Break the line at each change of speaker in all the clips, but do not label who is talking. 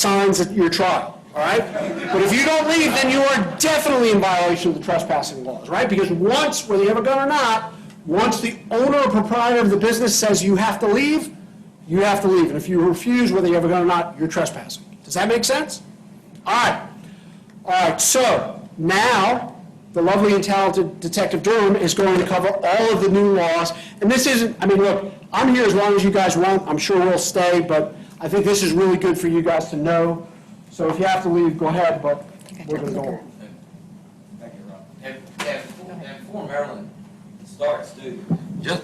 signs at your trial, all right? But if you don't leave, then you are definitely in violation of the trespassing laws, right? Because once, whether you have a gun or not, once the owner or proprietor of the business says you have to leave, you have to leave. And if you refuse, whether you have a gun or not, you're trespassing. Does that make sense? All right. All right, so now the lovely and talented Detective Durham is going to cover all of the new laws. And this isn't, I mean, look, I'm here as long as you guys want. I'm sure we'll stay, but I think this is really good for you guys to know. So if you have to leave, go ahead, but we're going to go on.
Thank you, Rob. And before Marilyn starts, too,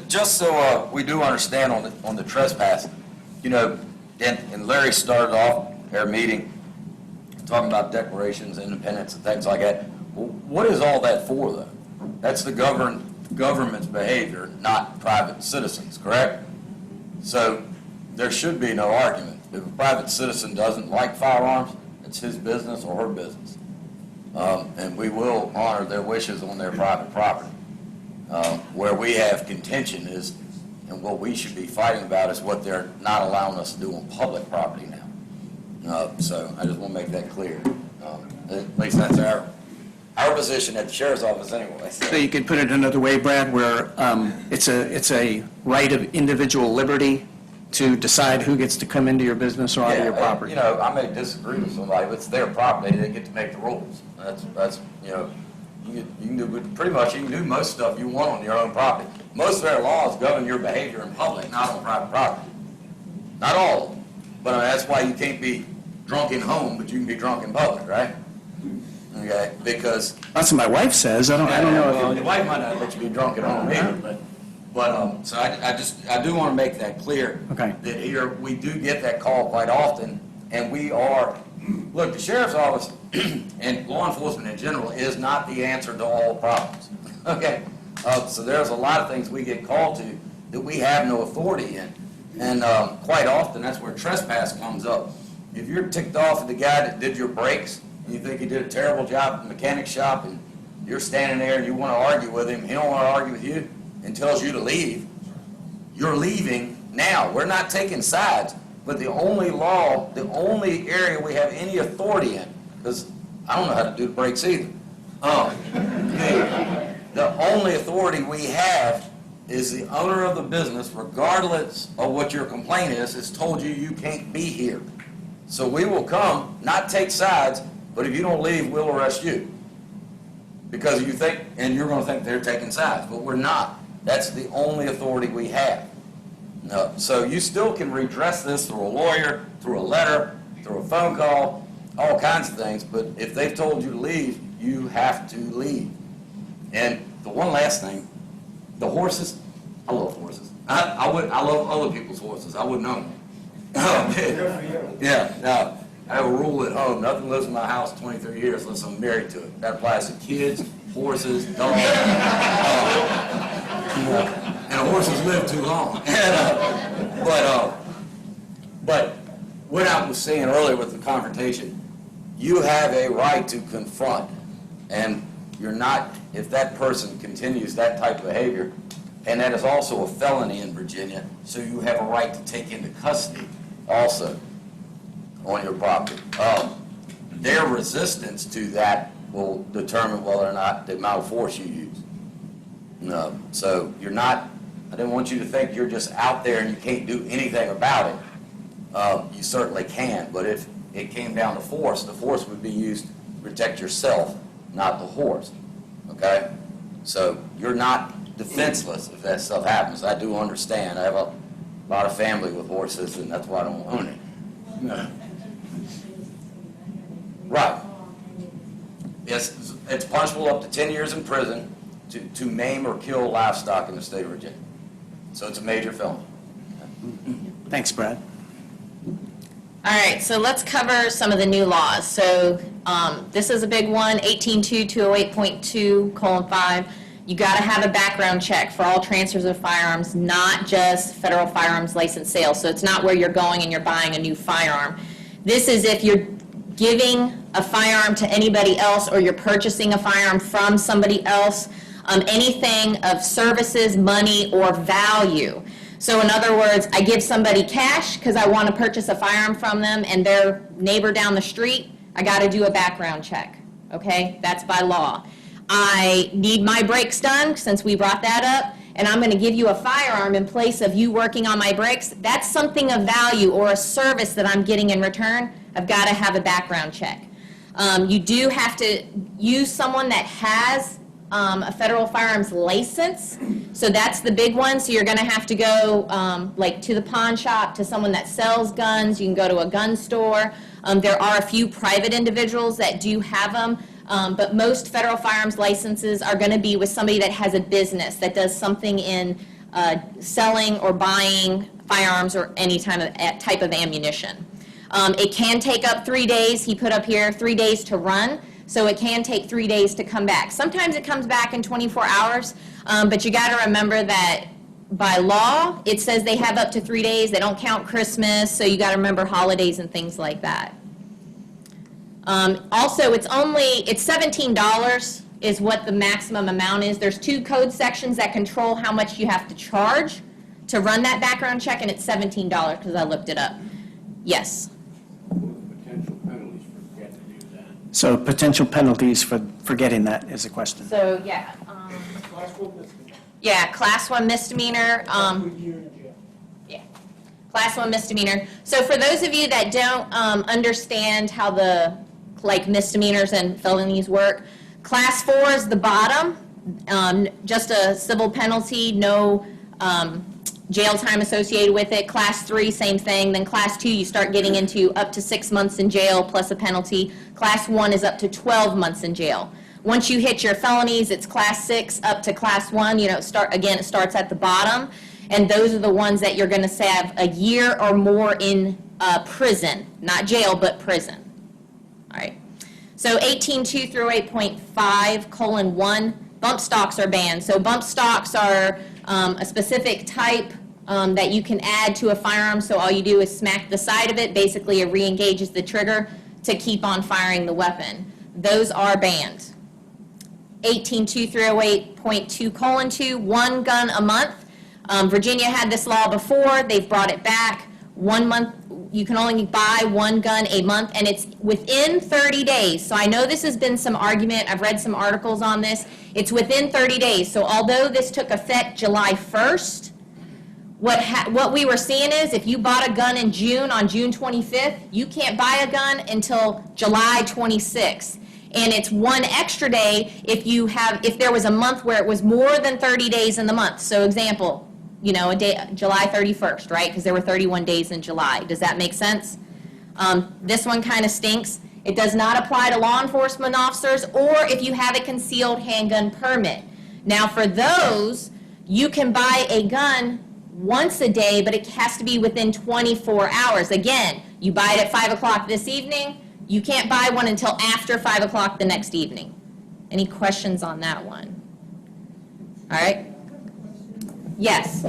just so we do understand on the trespass, you know, and Larry started off our meeting talking about declarations, independence, and things like that. Well, what is all that for, though? That's the government's behavior, not private citizens, correct? So there should be no argument. If a private citizen doesn't like firearms, it's his business or her business. And we will honor their wishes on their private property. Where we have contention is, and what we should be fighting about is what they're not allowing us to do on public property now. So I just want to make that clear. At least that's our position at the sheriff's office anyway.
So you could put it another way, Brad, where it's a right of individual liberty to decide who gets to come into your business or out of your property.
You know, I may disagree with somebody, but it's their property. They get to make the rules. That's you know, you can do pretty much you can do most stuff you want on your own property. Most of their laws govern your behavior in public, not on private property. Not all of them, but that's why you can't be drunk in home, but you can be drunk in public, right? Okay, because
That's what my wife says. I don't know.
well, your wife might not let you be drunk at home either, but so I do want to make that clear.
Okay.
That here we do get that call quite often, and we are. Look, the sheriff's office and law enforcement in general is not the answer to all problems. Okay, so there's a lot of things we get called to that we have no authority in, and quite often that's where trespass comes up. If you're ticked off at the guy that did your brakes, and you think he did a terrible job at the mechanic shop, and you're standing there and you want to argue with him, he don't want to argue with you and tells you to leave, you're leaving now. We're not taking sides, but the only law, the only area we have any authority in, because I don't know how to do the brakes either. The only authority we have is the owner of the business, regardless of what your complaint is, has told you you can't be here. So we will come, not take sides, but if you don't leave, we'll arrest you. Because you think, and you're going to think they're taking sides, but we're not. That's the only authority we have. No. So you still can redress this through a lawyer, through a letter, through a phone call, all kinds of things, but if they've told you to leave, you have to leave. And the one last thing, the horses, I love horses. I love other people's horses. I wouldn't own them. Yeah, now, I have a rule at home, nothing lives in my house 23 years unless I'm married to it. That applies to kids, horses, dogs. And horses live too long. But what I was saying earlier with the confrontation, you have a right to confront. And you're not, if that person continues that type of behavior, and that is also a felony in Virginia, so you have a right to take into custody also on your property. Their resistance to that will determine whether or not the amount of force you use. No, so you're not, I didn't want you to think you're just out there and you can't do anything about it. You certainly can, but if it came down to force, the force would be used to protect yourself, not the horse, okay? So you're not defenseless if that stuff happens. I do understand. I have a lot of family with horses, and that's why I don't own it. No. Right. Yes, it's punishable up to 10 years in prison to maim or kill livestock in the state of Virginia. So it's a major felony.
Thanks, Brad.
All right, so let's cover some of the new laws. So this is a big one, 18.208.2:5. You got to have a background check for all transfers of firearms, not just federal firearms license sales. So it's not where you're going and you're buying a new firearm. This is if you're giving a firearm to anybody else or you're purchasing a firearm from somebody else, anything of services, money, or value. So in other words, I give somebody cash because I want to purchase a firearm from them, and their neighbor down the street, I got to do a background check, okay? That's by law. I need my brakes done, since we brought that up, and I'm going to give you a firearm in place of you working on my brakes. That's something of value or a service that I'm getting in return. I've got to have a background check. You do have to use someone that has a federal firearms license. So that's the big one. So you're going to have to go like to the pawn shop, to someone that sells guns. You can go to a gun store. There are a few private individuals that do have them. But most federal firearms licenses are going to be with somebody that has a business that does something in selling or buying firearms or any type of ammunition. It can take up 3 days. He put up here 3 days to run, so it can take 3 days to come back. Sometimes it comes back in 24 hours, but you got to remember that by law, it says they have up to 3 days. They don't count Christmas, so you got to remember holidays and things like that. Also, it's $17 is what the maximum amount is. There's 2 code sections that control how much you have to charge to run that background check, and it's $17 because I looked it up. Yes.
Potential penalties for forgetting to do that.
So potential penalties for getting that is a question.
So, yeah.
Class 1 misdemeanor.
Yeah, class 1 misdemeanor.
Up to a year in jail.
Yeah, class 1 misdemeanor. So for those of you that don't understand how the misdemeanors and felonies work, class 4 is the bottom, just a civil penalty, no jail time associated with it. Class 3, same thing. Then class 2, you start getting into up to 6 months in jail plus a penalty. Class 1 is up to 12 months in jail. Once you hit your felonies, it's class 6 up to class 1. You know, it starts at the bottom, and those are the ones that you're going to have a year or more in prison, not jail, but prison. All right. So 18.2 through 8.5:1, bump stocks are banned. So bump stocks are a specific type that you can add to a firearm. So all you do is smack the side of it. Basically, it re-engages the trigger to keep on firing the weapon. Those are banned. 18.2 through 8.2:2, 1 gun a month. Virginia had this law before. They've brought it back. 1 month, you can only buy 1 gun a month, and it's within 30 days. So I know this has been some argument. I've read some articles on this. It's within 30 days. So although this took effect July 1st, what we were seeing is if you bought a gun in June, on June 25th, you can't buy a gun until July 26th. And it's 1 extra day if there was a month where it was more than 30 days in the month. So example, you know, July 31st, right? Because there were 31 days in July. Does that make sense? This one kind of stinks. It does not apply to law enforcement officers or if you have a concealed handgun permit. Now, for those, you can buy a gun once a day, but it has to be within 24 hours. Again, you buy it at 5 o'clock this evening, you can't buy one until after 5 o'clock the next evening. Any questions on that one? All right? Yes.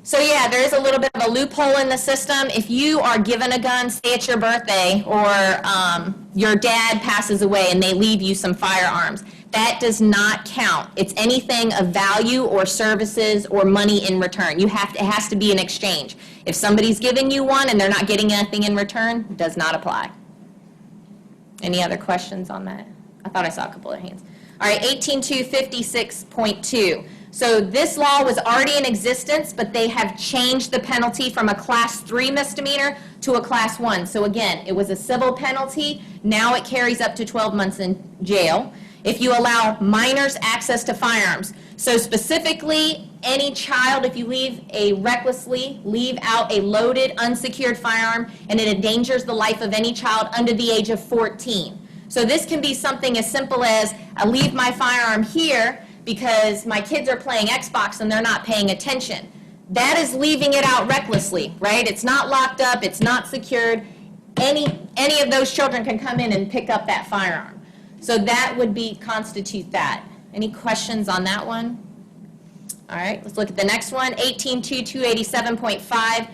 So yeah, there is a little bit of a loophole in the system. If you are given a gun, say it's your birthday, or your dad passes away and they leave you some firearms, that does not count. It's anything of value or services or money in return. It has to be an exchange. If somebody's giving you one and they're not getting anything in return, it does not apply. Any other questions on that? I thought I saw a couple of hands. All right, 18.256.2. So this law was already in existence, but they have changed the penalty from a class 3 misdemeanor to a class 1. So again, it was a civil penalty. Now it carries up to 12 months in jail. If you allow minors access to firearms, so specifically any child, if you recklessly leave out a loaded, unsecured firearm and it endangers the life of any child under the age of 14. So this can be something as simple as, I leave my firearm here because my kids are playing Xbox and they're not paying attention. That is leaving it out recklessly, right? It's not locked up, it's not secured. Any of those children can come in and pick up that firearm. So that would constitute that. Any questions on that one? All right, let's look at the next one, 18.287.5.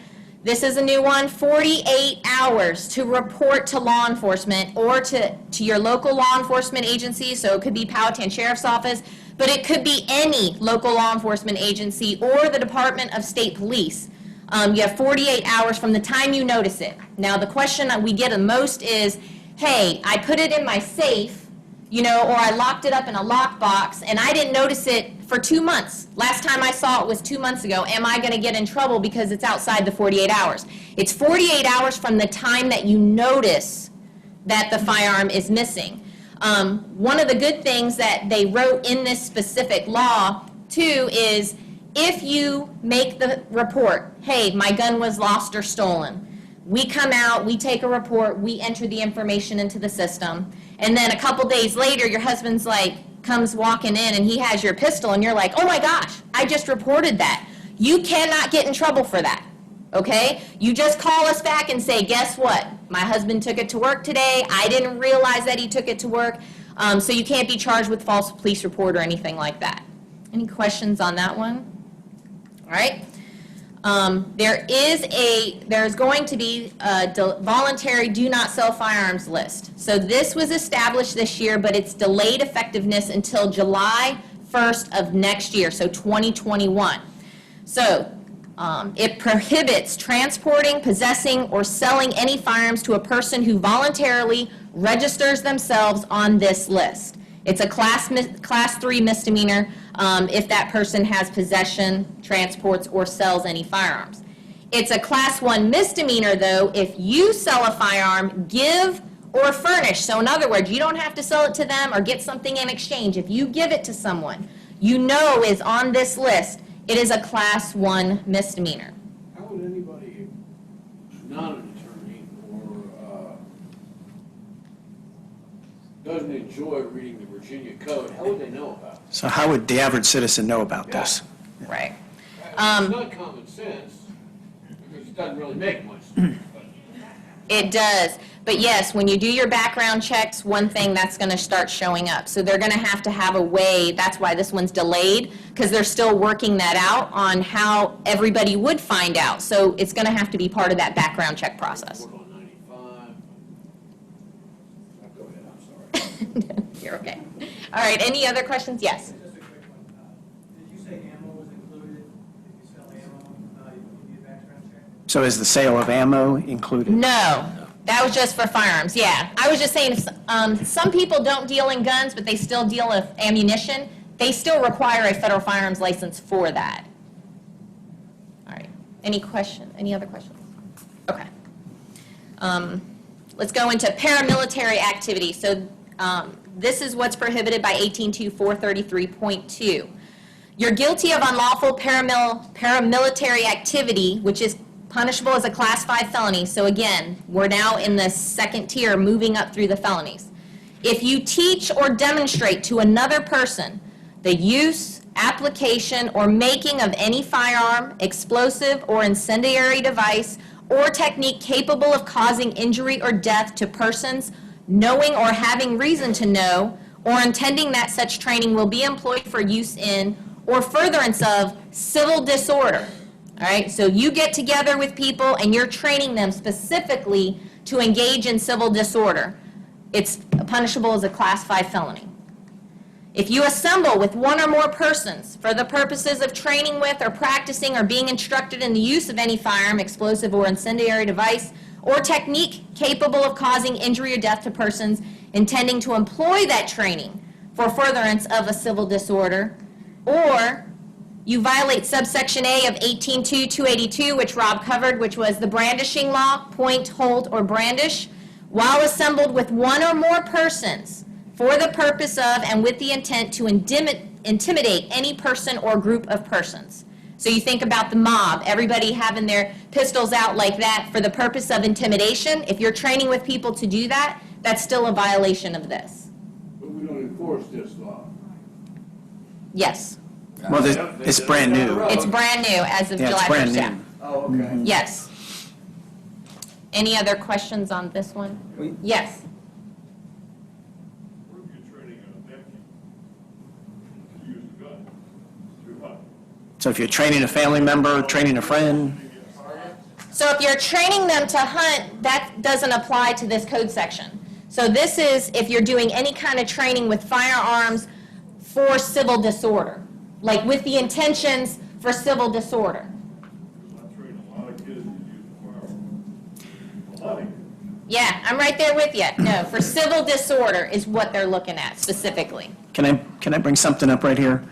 This is a new one, 48 hours to report to law enforcement or to your local law enforcement agency, so it could be Powhatan Sheriff's Office, but it could be any local law enforcement agency or the Department of State Police. You have 48 hours from the time you notice it. Now, the question that we get the most is, hey, I put it in my safe, or I locked it up in a lockbox, and I didn't notice it for 2 months. Last time I saw it was 2 months ago. Am I going to get in trouble because it's outside the 48 hours? It's 48 hours from the time that you notice that the firearm is missing. One of the good things that they wrote in this specific law, too, is if you make the report, hey, my gun was lost or stolen, we come out, we take a report, we enter the information into the system, and then a couple days later, your husband's comes walking in and he has your pistol, and you're like, oh my gosh, I just reported that. You cannot get in trouble for that, okay? You just call us back and say, guess what? My husband took it to work today. I didn't realize that he took it to work. So you can't be charged with false police report or anything like that. Any questions on that one? All right. There's going to be a voluntary do not sell firearms list. So this was established this year, but it's delayed effectiveness until July 1st of next year, so 2021. So it prohibits transporting, possessing, or selling any firearms to a person who voluntarily registers themselves on this list. It's a class 3 misdemeanor if that person has possession, transports, or sells any firearms. It's a class 1 misdemeanor, though, if you sell a firearm, give, or furnish. So in other words, you don't have to sell it to them or get something in exchange. If you give it to someone you know is on this list, it is a class 1 misdemeanor.
How would anybody, not an attorney or doesn't enjoy reading the Virginia Code, how would they know about it?
So how would the average citizen know about this?
Right.
It's not common sense, because it doesn't really make much sense. But
It does. But yes, when you do your background checks, one thing that's going to start showing up. So they're going to have a way, that's why this one's delayed, because they're still working that out on how everybody would find out. So it's going to have to be part of that background check process.
report on 95. Go ahead, I'm sorry.
You're okay. All right, any other questions? Yes.
Just a quick one. Did you say ammo was included? If you sell ammo, you need a background check?
So is the sale of ammo included?
No, that was just for firearms, yeah. I was just saying, if, some people don't deal in guns, but they still deal with ammunition. They still require a federal firearms license for that. All right, any other questions? Okay. Let's go into paramilitary activity. So this is what's prohibited by 18.2.433.2. You're guilty of unlawful paramilitary activity, which is punishable as a Class 5 felony. So again, we're now in the second tier, moving up through the felonies. If you teach or demonstrate to another person the use, application, or making of any firearm, explosive, or incendiary device, or technique capable of causing injury or death to persons, knowing or having reason to know, or intending that such training will be employed for use in, or furtherance of, civil disorder. All right, so you get together with people and you're training them specifically to engage in civil disorder. It's punishable as a Class 5 felony. If you assemble with one or more persons for the purposes of training with or practicing or being instructed in the use of any firearm, explosive, or incendiary device, or technique capable of causing injury or death to persons intending to employ that training for furtherance of a civil disorder, or you violate subsection A of 18.2.282, which Rob covered, which was the brandishing law, point, hold, or brandish, while assembled with one or more persons for the purpose of and with the intent to intimidate any person or group of persons. So you think about the mob, everybody having their pistols out like that for the purpose of intimidation. If you're training with people to do that, that's still a violation of this.
But we don't enforce this law.
Yes.
Well, it's brand new.
It's brand new as of
Yeah,
July
it's brand
1st, yeah.
new.
Oh, okay.
Yes. Any other questions on this one? Yes.
Where are you training a nephew to use the gun? Through what?
So if you're training a family member, training a friend,
So if you're training them to hunt, that doesn't apply to this code section. So this is if you're doing any kind of training with firearms for civil disorder, like with the intentions for civil disorder.
I train a lot of kids that use firearms. A lot of kids.
Yeah, I'm right there with you. No, for civil disorder is what they're looking at specifically.
Can I bring something up right here?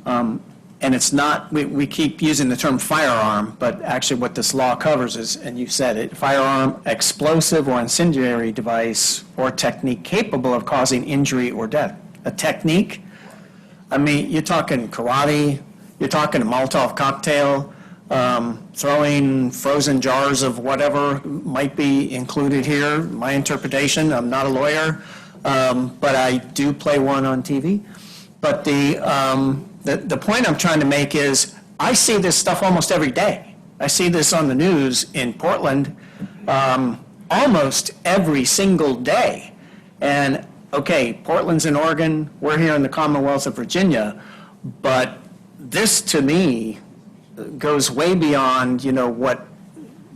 And it's not, we keep using the term firearm, but actually what this law covers is, and you said it, firearm, explosive or incendiary device or technique capable of causing injury or death. A technique? I mean, you're talking karate, you're talking a Molotov cocktail, throwing frozen jars of whatever might be included here. My interpretation, I'm not a lawyer, but I do play one on TV. But the point I'm trying to make is, I see this stuff almost every day. I see this on the news in Portland almost every single day. And, okay, Portland's in Oregon, we're here in the Commonwealth of Virginia, but this, to me, goes way beyond, what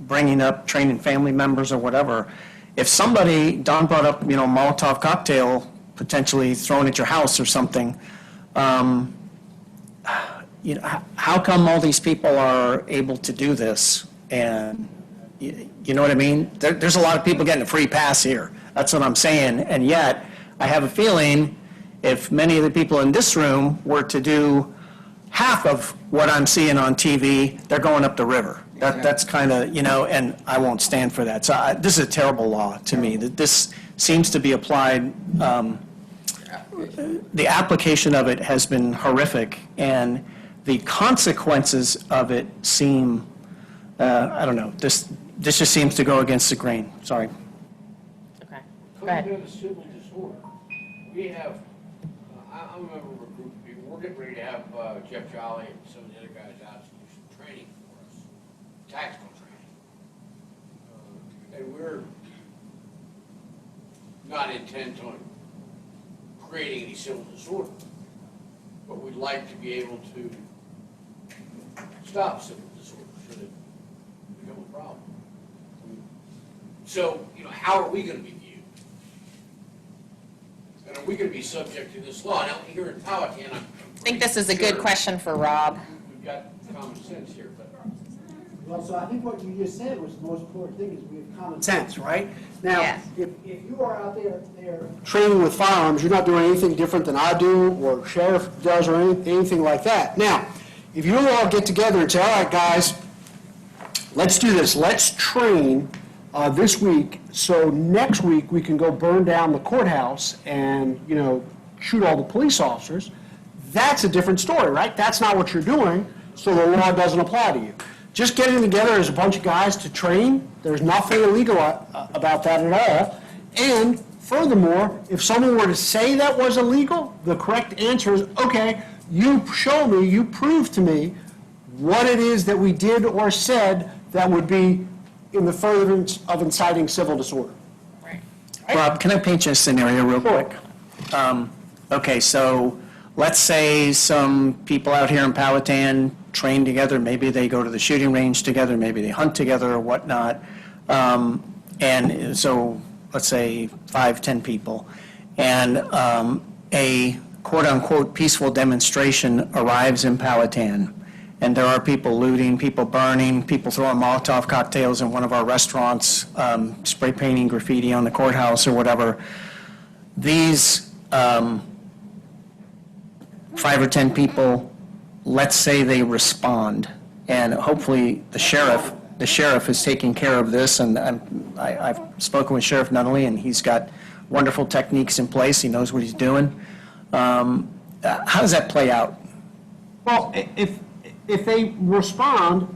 bringing up, training family members or whatever. If somebody, Don brought up, Molotov cocktail potentially thrown at your house or something, how come all these people are able to do this? And you know what I mean? There's a lot of people getting a free pass here. That's what I'm saying. And yet, I have a feeling if many of the people in this room were to do half of what I'm seeing on TV, they're going up the river. That's kind of, and I won't stand for that. So this is a terrible law to me. That this seems to be applied, the application of it has been horrific, and the consequences of it seem, I don't know, this just seems to go against the grain. Sorry.
Okay. Go
Coming
ahead.
down to civil disorder, we have, I'm a member of a group of people, we're getting ready to have Jeff Jolly and some of the other guys out to do some training for us, tactical training. And we're not intent on creating any civil disorder, but we'd like to be able to stop civil disorder should it become a problem. So, how are we gonna be viewed? And are we gonna be subject to this law? Now, here in Powhatan,
I think this is a good question for Rob.
We've got common sense here, but
Well, so I think what you just said was the most important thing, is we have common sense, right? Now,
Yeah.
if you are out there training with firearms, you're not doing anything different than I do, or sheriff does, or anything like that. Now, if you all get together and say, all right, guys, let's do this, let's train this week, so next week we can go burn down the courthouse and, shoot all the police officers, that's a different story, right? That's not what you're doing, so the law doesn't apply to you. Just getting together as a bunch of guys to train, there's nothing illegal about that at all. And furthermore, if someone were to say that was illegal, the correct answer is, okay, you show me, you prove to me what it is that we did or said that would be in the furtherance of inciting civil disorder.
Rob, can I paint you a scenario real
Sure.
quick? Okay, so let's say some people out here in Powhatan train together, maybe they go to the shooting range together, maybe they hunt together or whatnot. And so, let's say 5, 10 people. And a quote-unquote peaceful demonstration arrives in Powhatan. And there are people looting, people burning, people throwing Molotov cocktails in one of our restaurants, spray painting graffiti on the courthouse or whatever. These 5 or 10 people, let's say they respond, and hopefully the sheriff is taking care of this, and I've spoken with Sheriff Nunnally, and he's got wonderful techniques in place, he knows what he's doing. How does that play out?
Well, if they respond,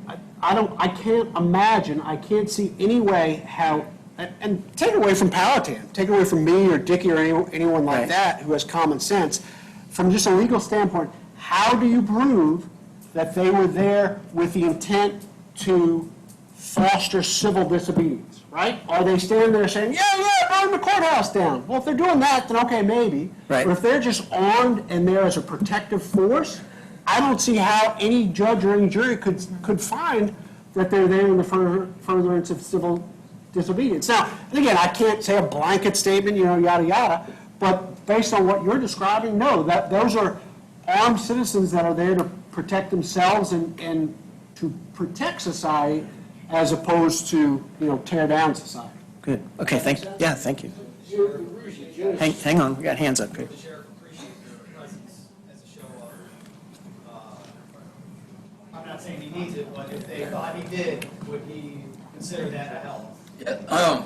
I can't imagine, I can't see any way how, and take it away from Powhatan, take it away from me or Dickie or anyone like
Right.
that who has common sense. From just a legal standpoint, how do you prove that they were there with the intent to foster civil disobedience, right? Are they standing there saying, yeah, burn the courthouse down? Well, if they're doing that, then okay, maybe.
Right.
But if they're just armed and there as a protective force, I don't see how any judge or any jury could find that they're there in the furtherance of civil disobedience. Now, and again, I can't say a blanket statement, yada, yada, but based on what you're describing, no, those are armed citizens that are there to protect themselves and to protect society as opposed to, tear down society.
Good. Okay, thank you. Hang on, we got hands up here.
The sheriff appreciates their presence as a show of, I'm not saying he needs it, but if they thought he did, would he consider that a help?
Yeah,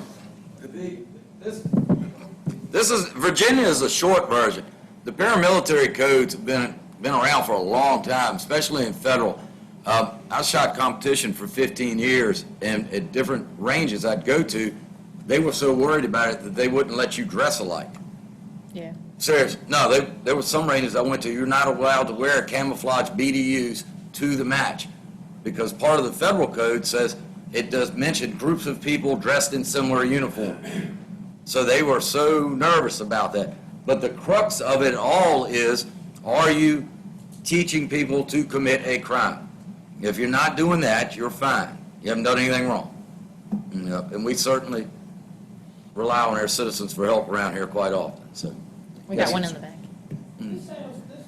this is, Virginia is a short version. The paramilitary codes have been around for a long time, especially in federal. I shot competition for 15 years, and at different ranges I'd go to, they were so worried about it that they wouldn't let you dress alike.
Yeah.
Serious. No, there were some ranges I went to, you're not allowed to wear camouflage BDUs to the match, because part of the federal code says it does mention groups of people dressed in similar uniform. So they were so nervous about that. But the crux of it all is, are you teaching people to commit a crime? If you're not doing that, you're fine. You haven't done anything wrong. And we certainly rely on our citizens for help around here quite often, so.
We
Yes,
got one
sir.
in the back.
This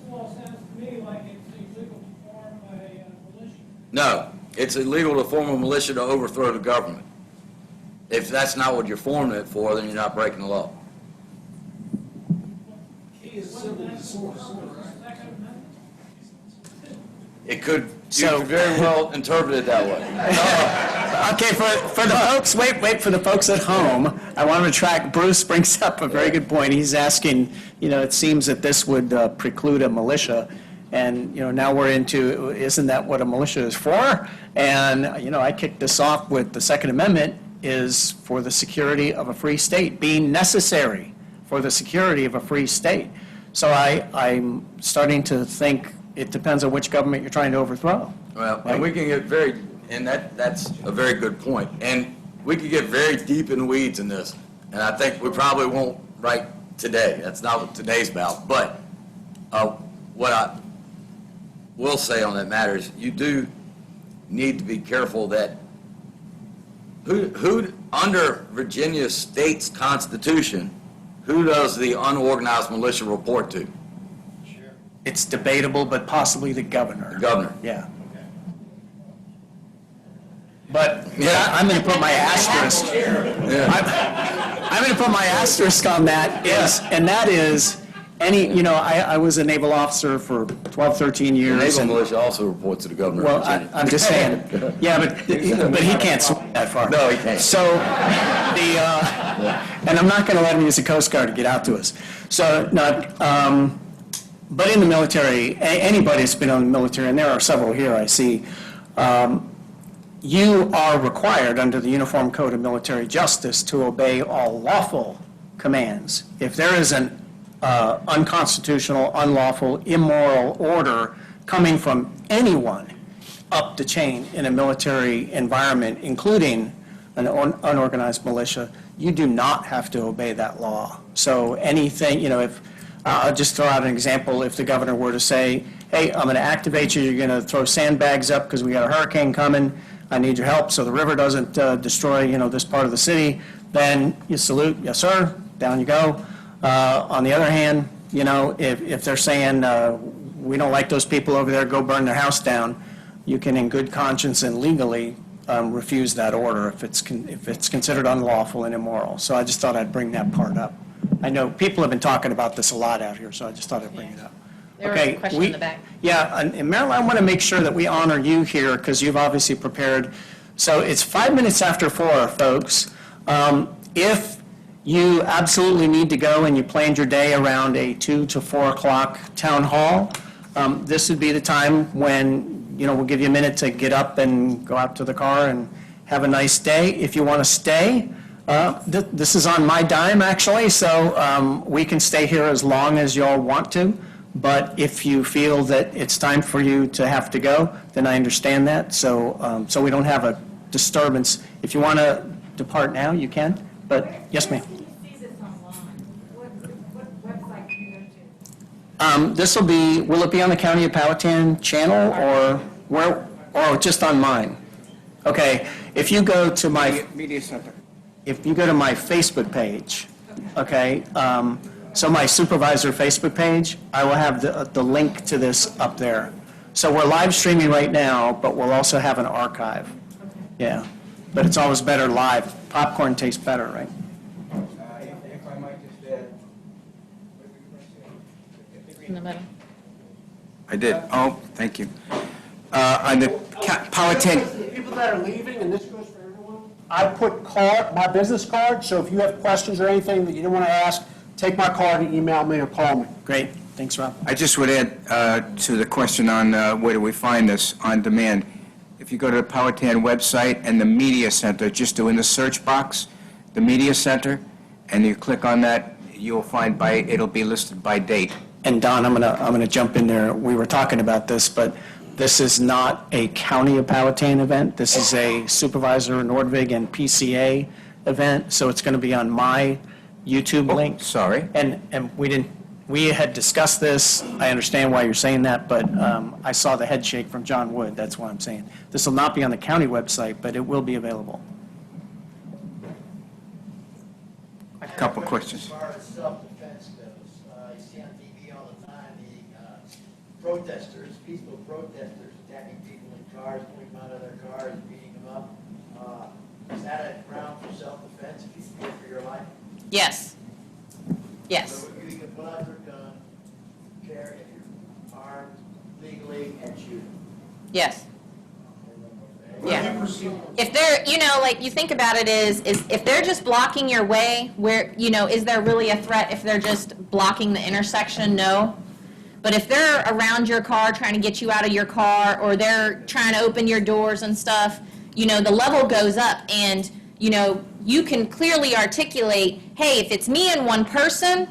law sounds to me like it's illegal to form a militia.
No, it's illegal to form a militia to overthrow the government. If that's not what you're forming it for, then you're not breaking the law. It could, you
So-
could very well interpret it that way.
Okay, for the folks, wait, for the folks at home, I want to retract, Bruce brings up a very good point. He's asking, it seems that this would preclude a militia, and, now we're into, isn't that what a militia is for? And, I kicked this off with the Second Amendment is for the security of a free state, being necessary for the security of a free state. So I'm starting to think it depends on which government you're trying to overthrow.
Well, and we can get that's a very good point. And we could get very deep in the weeds in this, and I think we probably won't right today. That's not what today's about. But what I will say on that matter is you do need to be careful that who under Virginia state's constitution, who does the unorganized militia report to?
It's debatable, but possibly the governor.
The governor.
Yeah. But I'm going to put my asterisk. I'm going to put my asterisk on that and that is any, I was a naval officer for 12, 13
The
years.
naval
and-
militia also reports to the governor of
Well,
Virginia.
I'm just saying, yeah, but he can't swim that far.
No, he can't.
So and I'm not going to let him use the Coast Guard to get out to us. So, but in the military, anybody that's been in the military, and there are several here I see, you are required under the Uniform Code of Military Justice to obey all lawful commands. If there is an unconstitutional, unlawful, immoral order coming from anyone up the chain in a military environment, including an unorganized militia, you do not have to obey that law. So anything, if, I'll just throw out an example, if the governor were to say, hey, I'm going to activate you, you're going to throw sandbags up because we got a hurricane coming, I need your help so the river doesn't destroy, this part of the city, then you salute, yes, sir, down you go. On the other hand, if they're saying, we don't like those people over there, go burn their house down, you can in good conscience and legally refuse that order if it's considered unlawful and immoral. So I just thought I'd bring that part up. I know people have been talking about this a lot out here, so I just thought I'd bring it up.
There was a question in the back.
Yeah, and Marilyn, I want to make sure that we honor you here because you've obviously prepared. So it's 5 minutes after 4, folks. If you absolutely need to go and you planned your day around a 2 to 4 o'clock town hall, this would be the time when, we'll give you a minute to get up and go out to the car and have a nice day. If you want to stay, this is on my dime, actually, so we can stay here as long as you all want to. But if you feel that it's time for you to have to go, then I understand that. So we don't have a disturbance. If you want to depart now, you can. But yes, ma'am.
Where can you see this online? What website can you go to?
This will it be on the County of Powhatan channel or where, or just on mine? Okay, if you go to my.
Media Center.
If you go to my Facebook page, okay, So my supervisor Facebook page, I will have the link to this up there. So we're live streaming right now, but we'll also have an archive. Yeah, but it's always better live. Popcorn tastes better, right?
If I might just add.
In the middle.
I did. Oh, thank you. On the Powhatan,
People that are leaving, and this goes for everyone, I put my business card, so if you have questions or anything that you don't want to ask, take my card and email me or call me.
Great, thanks, Rob.
I just would add to the question on where do we find this on demand. If you go to the Powhatan website and the Media Center, just do in the search box, the Media Center, and you click on that, you'll find it'll be listed by date.
And Don, I'm gonna jump in there. We were talking about this, but this is not a County of Powhatan event. This is a Supervisor Nordvig and PCA event, so it's gonna be on my YouTube link.
Sorry.
And we had discussed this. I understand why you're saying that, but I saw the head shake from John Wood. That's what I'm saying. This will not be on the county website, but it will be available.
A couple questions.
As far as self-defense goes, you see on TV all the time, the protesters, peaceful protesters attacking people in cars, pulling them out of their cars, beating them up. Is that a ground for self-defense if you fear for your life?
Yes. Yes.
So you can pull out your gun, carry it, you're armed legally, and shoot.
Yes. Yeah. If they're, like you think about it is if they're just blocking your way, where, is there really a threat if they're just blocking the intersection? No. But if they're around your car trying to get you out of your car, or they're trying to open your doors and stuff, the level goes up, and, you can clearly articulate, hey, if it's me and one person,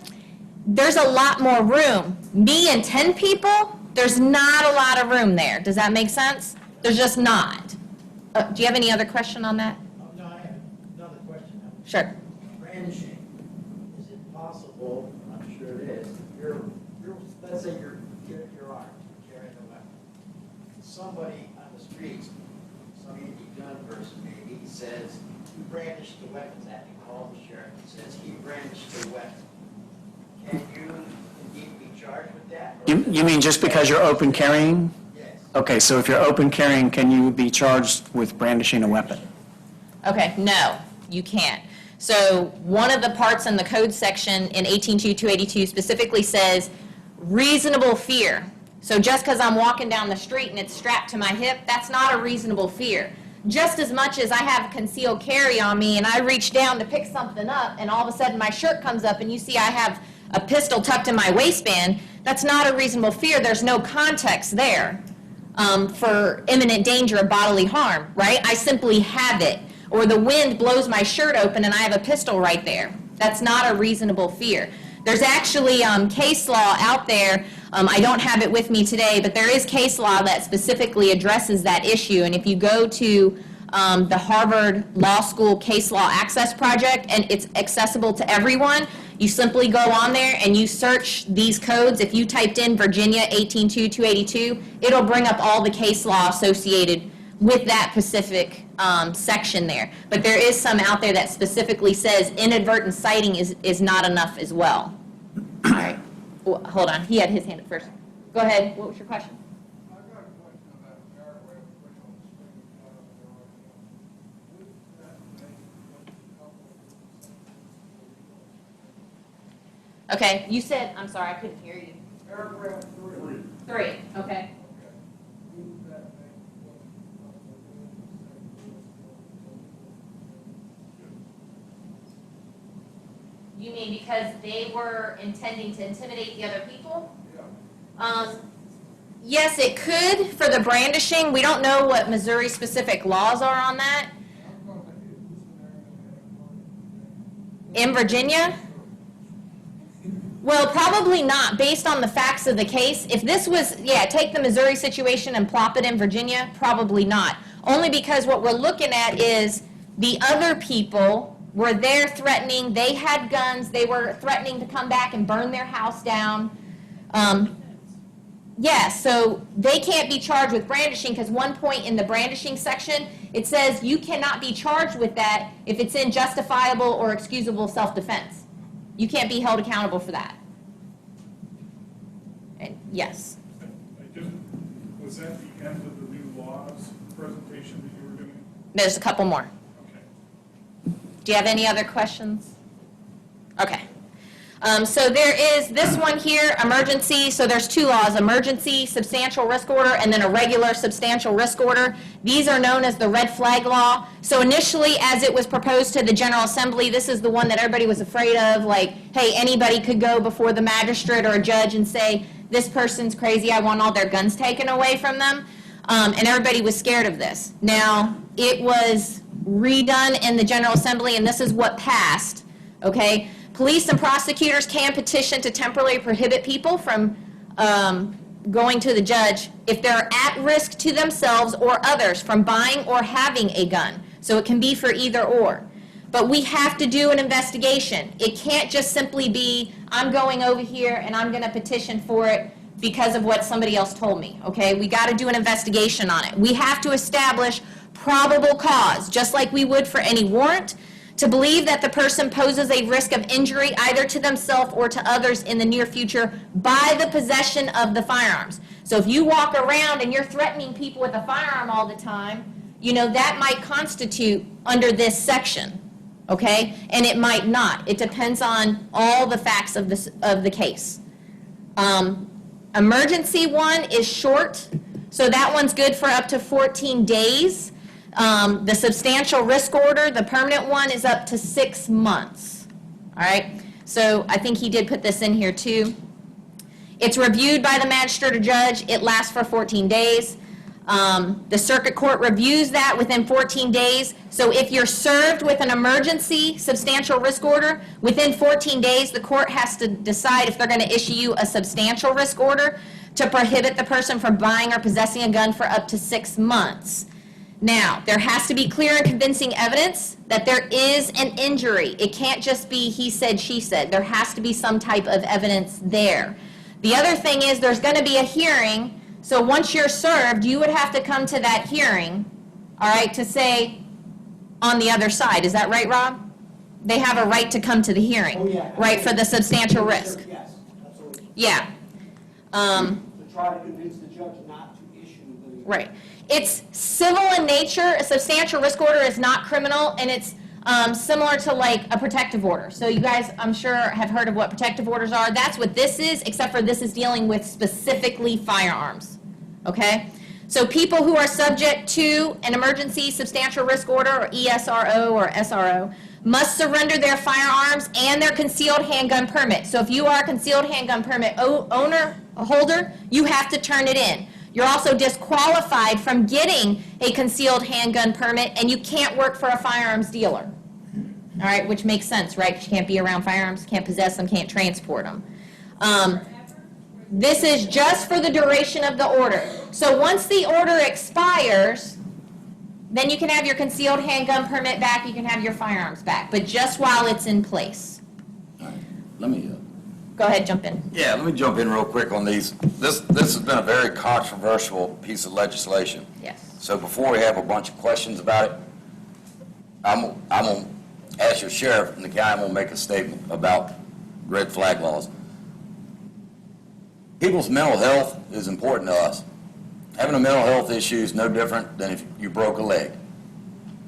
there's a lot more room. Me and 10 people, there's not a lot of room there. Does that make sense? There's just not. Do you have any other question on that?
No, I have another question.
Sure.
Brandishing, is it possible, I'm sure it is, let's say you're armed, carrying a weapon. Somebody on the streets, some anti-gun person maybe, says, you brandished the weapons at me, call the sheriff, and says he brandished the weapon. Can you indeed be charged with that?
You mean just because you're open carrying?
Yes.
Okay, so if you're open carrying, can you be charged with brandishing a weapon?
Okay, no, you can't. So one of the parts in the code section in 18.2.282 specifically says reasonable fear. So just because I'm walking down the street and it's strapped to my hip, that's not a reasonable fear. Just as much as I have concealed carry on me and I reach down to pick something up and all of a sudden my shirt comes up and you see I have a pistol tucked in my waistband, that's not a reasonable fear. There's no context there for imminent danger of bodily harm, right? I simply have it. Or the wind blows my shirt open and I have a pistol right there. That's not a reasonable fear. There's actually case law out there. I don't have it with me today, but there is case law that specifically addresses that issue. And if you go to the Harvard Law School Case Law Access Project, and it's accessible to everyone, you simply go on there and you search these codes. If you typed in Virginia 18.2.282, it'll bring up all the case law associated with that specific section there. But there is some out there that specifically says inadvertent citing is not enough as well. All right. Well, hold on. He had his hand up first. Go ahead. What was your question?
I've got a question about the paragraph which on the screen, wouldn't that make a couple of
Okay. You said, I'm sorry, I couldn't hear you.
paragraph 3?
3. Okay.
Wouldn't that make
You mean because they were intending to intimidate the other people?
Yeah.
Yes, it could for the brandishing. We don't know what Missouri-specific laws are on that.
I'm going to use this
In Virginia? Well, probably not, based on the facts of the case. If this was, take the Missouri situation and plop it in Virginia, probably not. Only because what we're looking at is the other people were there threatening, they had guns, they were threatening to come back and burn their house down. So they can't be charged with brandishing because one point in the brandishing section, it says you cannot be charged with that if it's in justifiable or excusable self-defense. You can't be held accountable for that. And yes.
Was that the end of the new laws presentation that you were doing?
There's a couple more.
Okay.
Do you have any other questions? Okay. So there is this one here, emergency. So there's two laws, emergency substantial risk order and then a regular substantial risk order. These are known as the red flag law. So initially, as it was proposed to the General Assembly, this is the one that everybody was afraid of, like, hey, anybody could go before the magistrate or a judge and say, this person's crazy, I want all their guns taken away from them. And everybody was scared of this. Now, it was redone in the General Assembly, and this is what passed, okay? Police and prosecutors can petition to temporarily prohibit people from going to the judge if they're at risk to themselves or others from buying or having a gun. So it can be for either or. But we have to do an investigation. It can't just simply be, I'm going over here and I'm going to petition for it because of what somebody else told me, okay? We got to do an investigation on it. We have to establish probable cause, just like we would for any warrant, to believe that the person poses a risk of injury either to themselves or to others in the near future by the possession of the firearms. So if you walk around and you're threatening people with a firearm all the time, you know, that might constitute under this section, okay? And it might not. It depends on all the facts of the case. Emergency one is short, so that one's good for up to 14 days. The substantial risk order, the permanent one, is up to 6 months. All right? So I think he did put this in here too. It's reviewed by the magistrate or judge. It lasts for 14 days. The circuit court reviews that within 14 days. So if you're served with an emergency substantial risk order, within 14 days, the court has to decide if they're going to issue you a substantial risk order to prohibit the person from buying or possessing a gun for up to 6 months. Now, there has to be clear and convincing evidence that there is an injury. It can't just be he said, she said. There has to be some type of evidence there. The other thing is there's going to be a hearing. So once you're served, you would have to come to that hearing, all right, to say on the other side. Is that right, Rob? They have a right to come to the hearing,
Oh, yeah.
right, for the substantial risk.
Yes, absolutely.
Yeah.
To try to convince the judge not to issue the.
Right. It's civil in nature. A substantial risk order is not criminal, and it's similar to like a protective order. So you guys, I'm sure, have heard of what protective orders are. That's what this is, except for this is dealing with specifically firearms. Okay? So people who are subject to an emergency substantial risk order, or ESRO or SRO, must surrender their firearms and their concealed handgun permit. So if you are a concealed handgun permit owner, a holder, you have to turn it in. You're also disqualified from getting a concealed handgun permit, and you can't work for a firearms dealer. All right, which makes sense, right? You can't be around firearms, can't possess them, can't transport them. This is just for the duration of the order. So once the order expires, then you can have your concealed handgun permit back, you can have your firearms back, but just while it's in place.
All right, let me,
Go ahead, jump in.
yeah, let me jump in real quick on these. This has been a very controversial piece of legislation.
Yes.
So before we have a bunch of questions about it, I'm going to ask your sheriff and the county, I'm going to make a statement about red flag laws. People's mental health is important to us. Having a mental health issue is no different than if you broke a leg.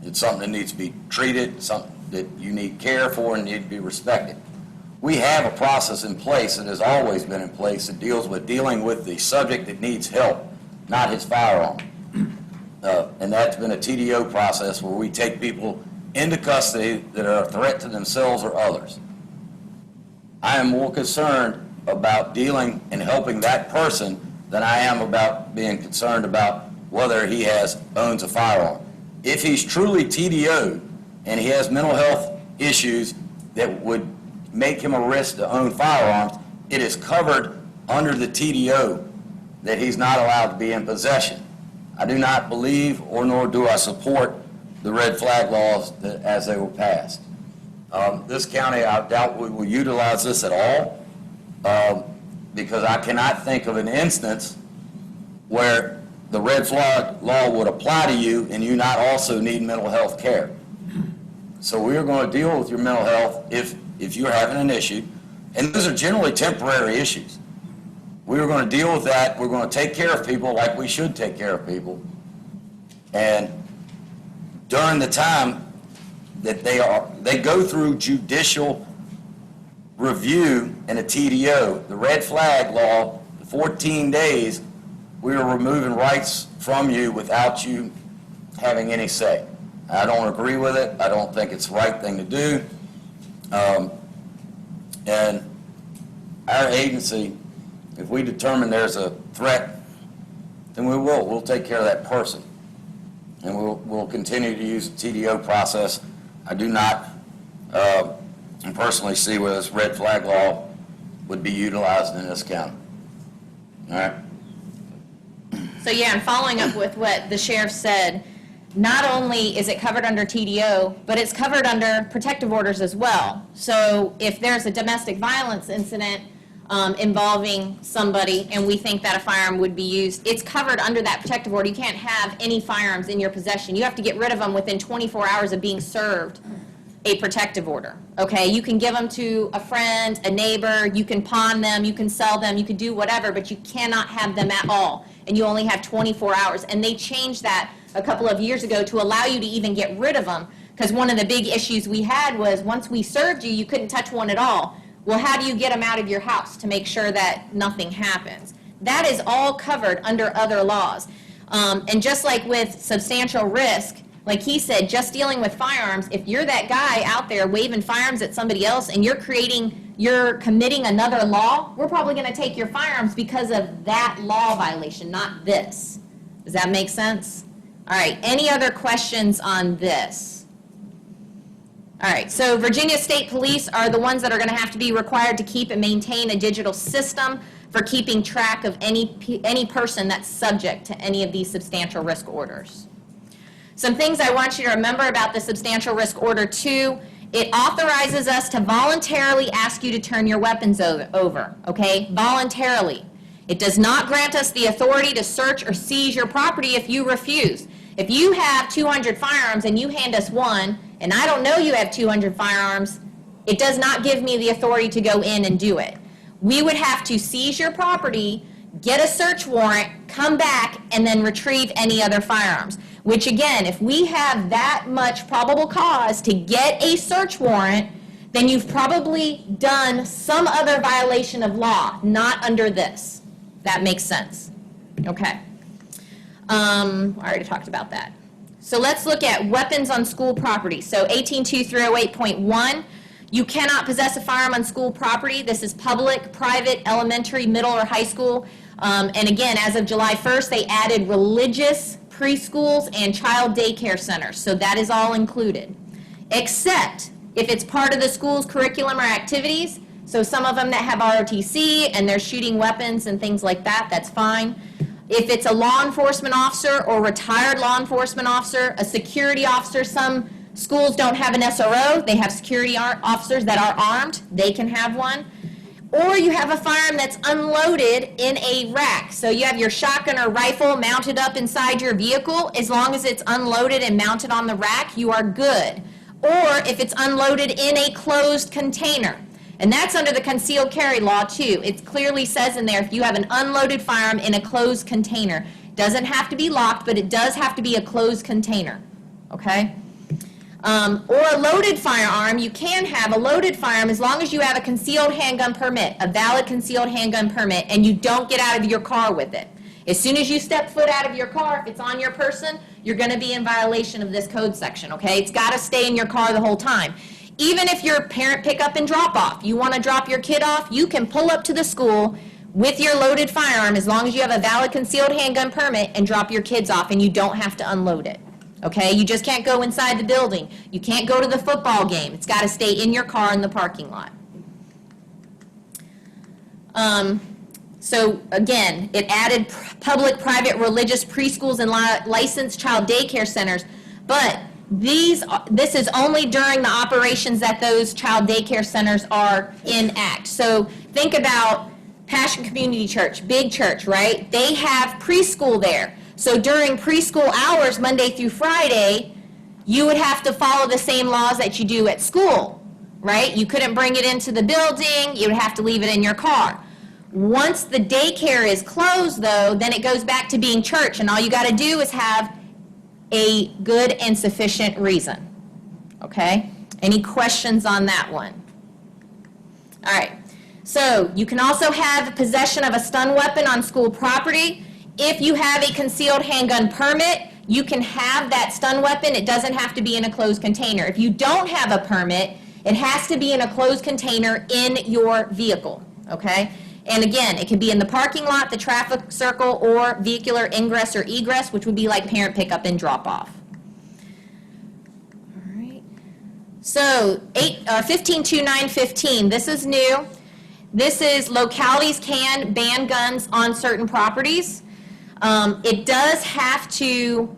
It's something that needs to be treated, something that you need care for and need to be respected. We have a process in place that has always been in place that deals with dealing with the subject that needs help, not his firearm. And that's been a TDO process where we take people into custody that are a threat to themselves or others. I am more concerned about dealing and helping that person than I am about being concerned about whether he owns a firearm. If he's truly TDO'd and he has mental health issues that would make him a risk to own firearms, it is covered under the TDO that he's not allowed to be in possession. I do not believe, or nor do I support the red flag laws as they were passed. This county, I doubt we will utilize this at all, because I cannot think of an instance where the red flag law would apply to you and you not also need mental health care. So we are going to deal with your mental health if you're having an issue, and those are generally temporary issues. We are going to deal with that. We're going to take care of people like we should take care of people. And during the time that they go through judicial review and a TDO, the red flag law, the 14 days, we are removing rights from you without you having any say. I don't agree with it. I don't think it's the right thing to do. And our agency, if we determine there's a threat, then we'll take care of that person. And we'll continue to use the TDO process. I do not personally see where this red flag law would be utilized in this county. All right?
So yeah, and following up with what the sheriff said, not only is it covered under TDO, but it's covered under protective orders as well. So if there's a domestic violence incident involving somebody and we think that a firearm would be used, it's covered under that protective order. You can't have any firearms in your possession. You have to get rid of them within 24 hours of being served a protective order, okay? You can give them to a friend, a neighbor, you can pawn them, you can sell them, you can do whatever, but you cannot have them at all. And you only have 24 hours. And they changed that a couple of years ago to allow you to even get rid of them, because one of the big issues we had was once we served you, you couldn't touch one at all. Well, how do you get them out of your house to make sure that nothing happens? That is all covered under other laws. And just like with substantial risk, like he said, just dealing with firearms, if you're that guy out there waving firearms at somebody else and you're committing another law, we're probably going to take your firearms because of that law violation, not this. Does that make sense? All right, any other questions on this? All right, so Virginia State Police are the ones that are going to have to be required to keep and maintain a digital system for keeping track of any person that's subject to any of these substantial risk orders. Some things I want you to remember about the substantial risk order 2, it authorizes us to voluntarily ask you to turn your weapons over, okay? Voluntarily. It does not grant us the authority to search or seize your property if you refuse. If you have 200 firearms and you hand us one, and I don't know you have 200 firearms, it does not give me the authority to go in and do it. We would have to seize your property, get a search warrant, come back, and then retrieve any other firearms. Which again, if we have that much probable cause to get a search warrant, then you've probably done some other violation of law, not under this. That makes sense. Okay. I already talked about that. So let's look at weapons on school property. So 182308.1, you cannot possess a firearm on school property. This is public, private, elementary, middle, or high school. And again, as of July 1st, they added religious preschools and child daycare centers. So that is all included. Except if it's part of the school's curriculum or activities. So some of them that have ROTC and they're shooting weapons and things like that, that's fine. If it's a law enforcement officer or retired law enforcement officer, a security officer, some schools don't have an SRO, they have security officers that are armed, they can have one. Or you have a firearm that's unloaded in a rack. So you have your shotgun or rifle mounted up inside your vehicle. As long as it's unloaded and mounted on the rack, you are good. Or if it's unloaded in a closed container. And that's under the concealed carry law too. It clearly says in there if you have an unloaded firearm in a closed container. Doesn't have to be locked, but it does have to be a closed container. Okay? Or a loaded firearm, you can have a loaded firearm as long as you have a concealed handgun permit, a valid concealed handgun permit, and you don't get out of your car with it. As soon as you step foot out of your car, if it's on your person, you're going to be in violation of this code section, okay? It's got to stay in your car the whole time. Even if you're parent pickup and drop off, you want to drop your kid off, you can pull up to the school with your loaded firearm as long as you have a valid concealed handgun permit and drop your kids off, and you don't have to unload it. Okay, you just can't go inside the building. You can't go to the football game. It's got to stay in your car in the parking lot. So again, it added public, private, religious preschools and licensed child daycare centers, but this is only during the operations that those child daycare centers are in act. So think about Passion Community Church, big church, right? They have preschool there. So during preschool hours, Monday through Friday, you would have to follow the same laws that you do at school, right? You couldn't bring it into the building, you would have to leave it in your car. Once the daycare is closed, though, then it goes back to being church, and all you got to do is have a good and sufficient reason, okay? Any questions on that one? All right, so you can also have possession of a stun weapon on school property. If you have a concealed handgun permit, you can have that stun weapon. It doesn't have to be in a closed container. If you don't have a permit, it has to be in a closed container in your vehicle, okay? And again, it can be in the parking lot, the traffic circle, or vehicular ingress or egress, which would be like parent pickup and drop off. All right. So 152915, this is new. This is localities can ban guns on certain properties. It does have to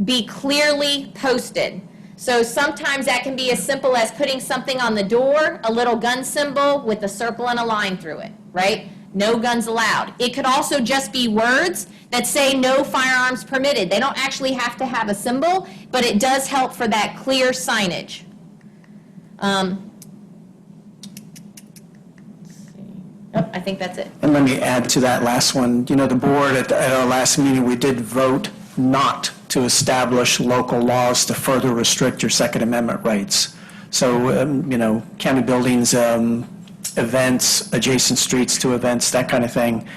be clearly posted. So sometimes that can be as simple as putting something on the door, a little gun symbol with a circle and a line through it, right? No guns allowed. It could also just be words that say no firearms permitted. They don't actually have to have a symbol, but it does help for that clear signage. Let's see. Oh, I think that's it.
And let me add to that last one. You know, the board, at our last meeting, we did vote not to establish local laws to further restrict your Second Amendment rights. So, you know, county buildings, events, adjacent streets to events, that kind of thing.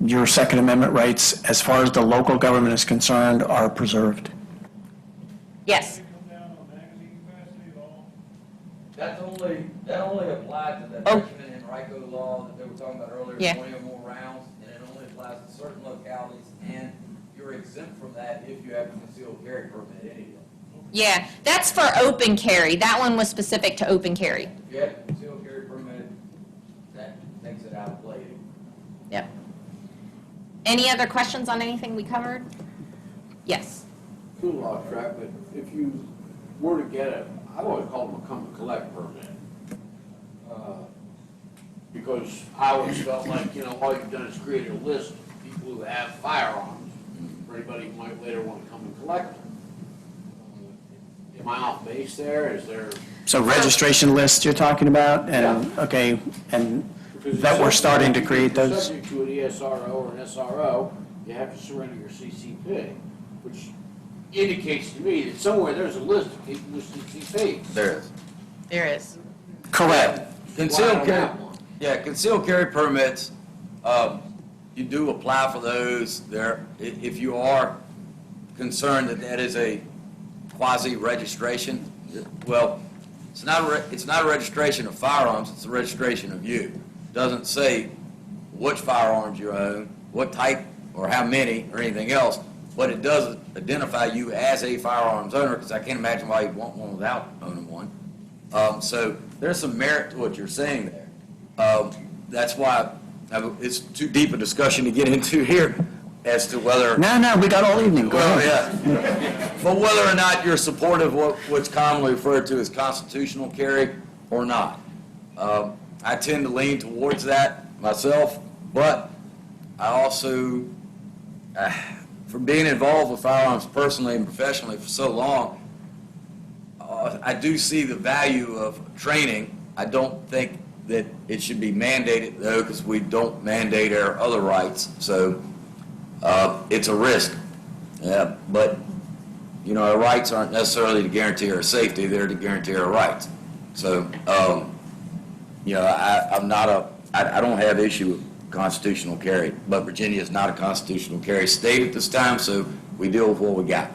Your Second Amendment rights, as far as the local government is concerned, are preserved.
Yes.
Come down on magazine capacity at all?
That only applies to that
Oh.
Richmond and Henrico law that they were talking about earlier,
Yeah.
20 or more rounds, and it only applies to certain localities, and you're exempt from that if you have a concealed carry permit anyway.
Yeah, that's for open carry. That one was specific to open carry.
If you have a concealed carry permit, that takes it out of play.
Yep. Any other questions on anything we covered? Yes.
Cool off track, but if you were to get I always call them a come and collect permit. Because I always felt like, you know, all you've done is create a list of people who have firearms, for anybody who might later want to come and collect them. Am I off base there? Is there?
So registration lists you're talking about, and,
Yeah.
okay, and
Because
that we're
it's
starting to
subject-
create
you're
those?
Subject to an ESRO or an SRO, you have to surrender your CCP, which indicates to me that somewhere there's a list of people with CCP.
There is.
There is.
Correct.
Concealed carry, yeah, concealed carry permits, you do apply for those there, if you are concerned that that is a quasi-registration, well, it's not a registration of firearms, it's a registration of you. Doesn't say which firearms you own, what type or how many or anything else, but it does identify you as a firearms owner, because I can't imagine why you'd want one without owning one. So there's some merit to what you're saying there. That's why it's too deep a discussion to get into here as to whether,
No, we got all evening. Go
well,
ahead.
yeah, but whether or not you're supportive of what's commonly referred to as constitutional carry or not. I tend to lean towards that myself, but I also, from being involved with firearms personally and professionally for so long, I do see the value of training. I don't think that it should be mandated, though, because we don't mandate our other rights. So it's a risk. Yeah, but, you know, our rights aren't necessarily to guarantee our safety. They're to guarantee our rights. So, you know, I don't have issue with constitutional carry, but Virginia is not a constitutional carry state at this time, so we deal with what we got.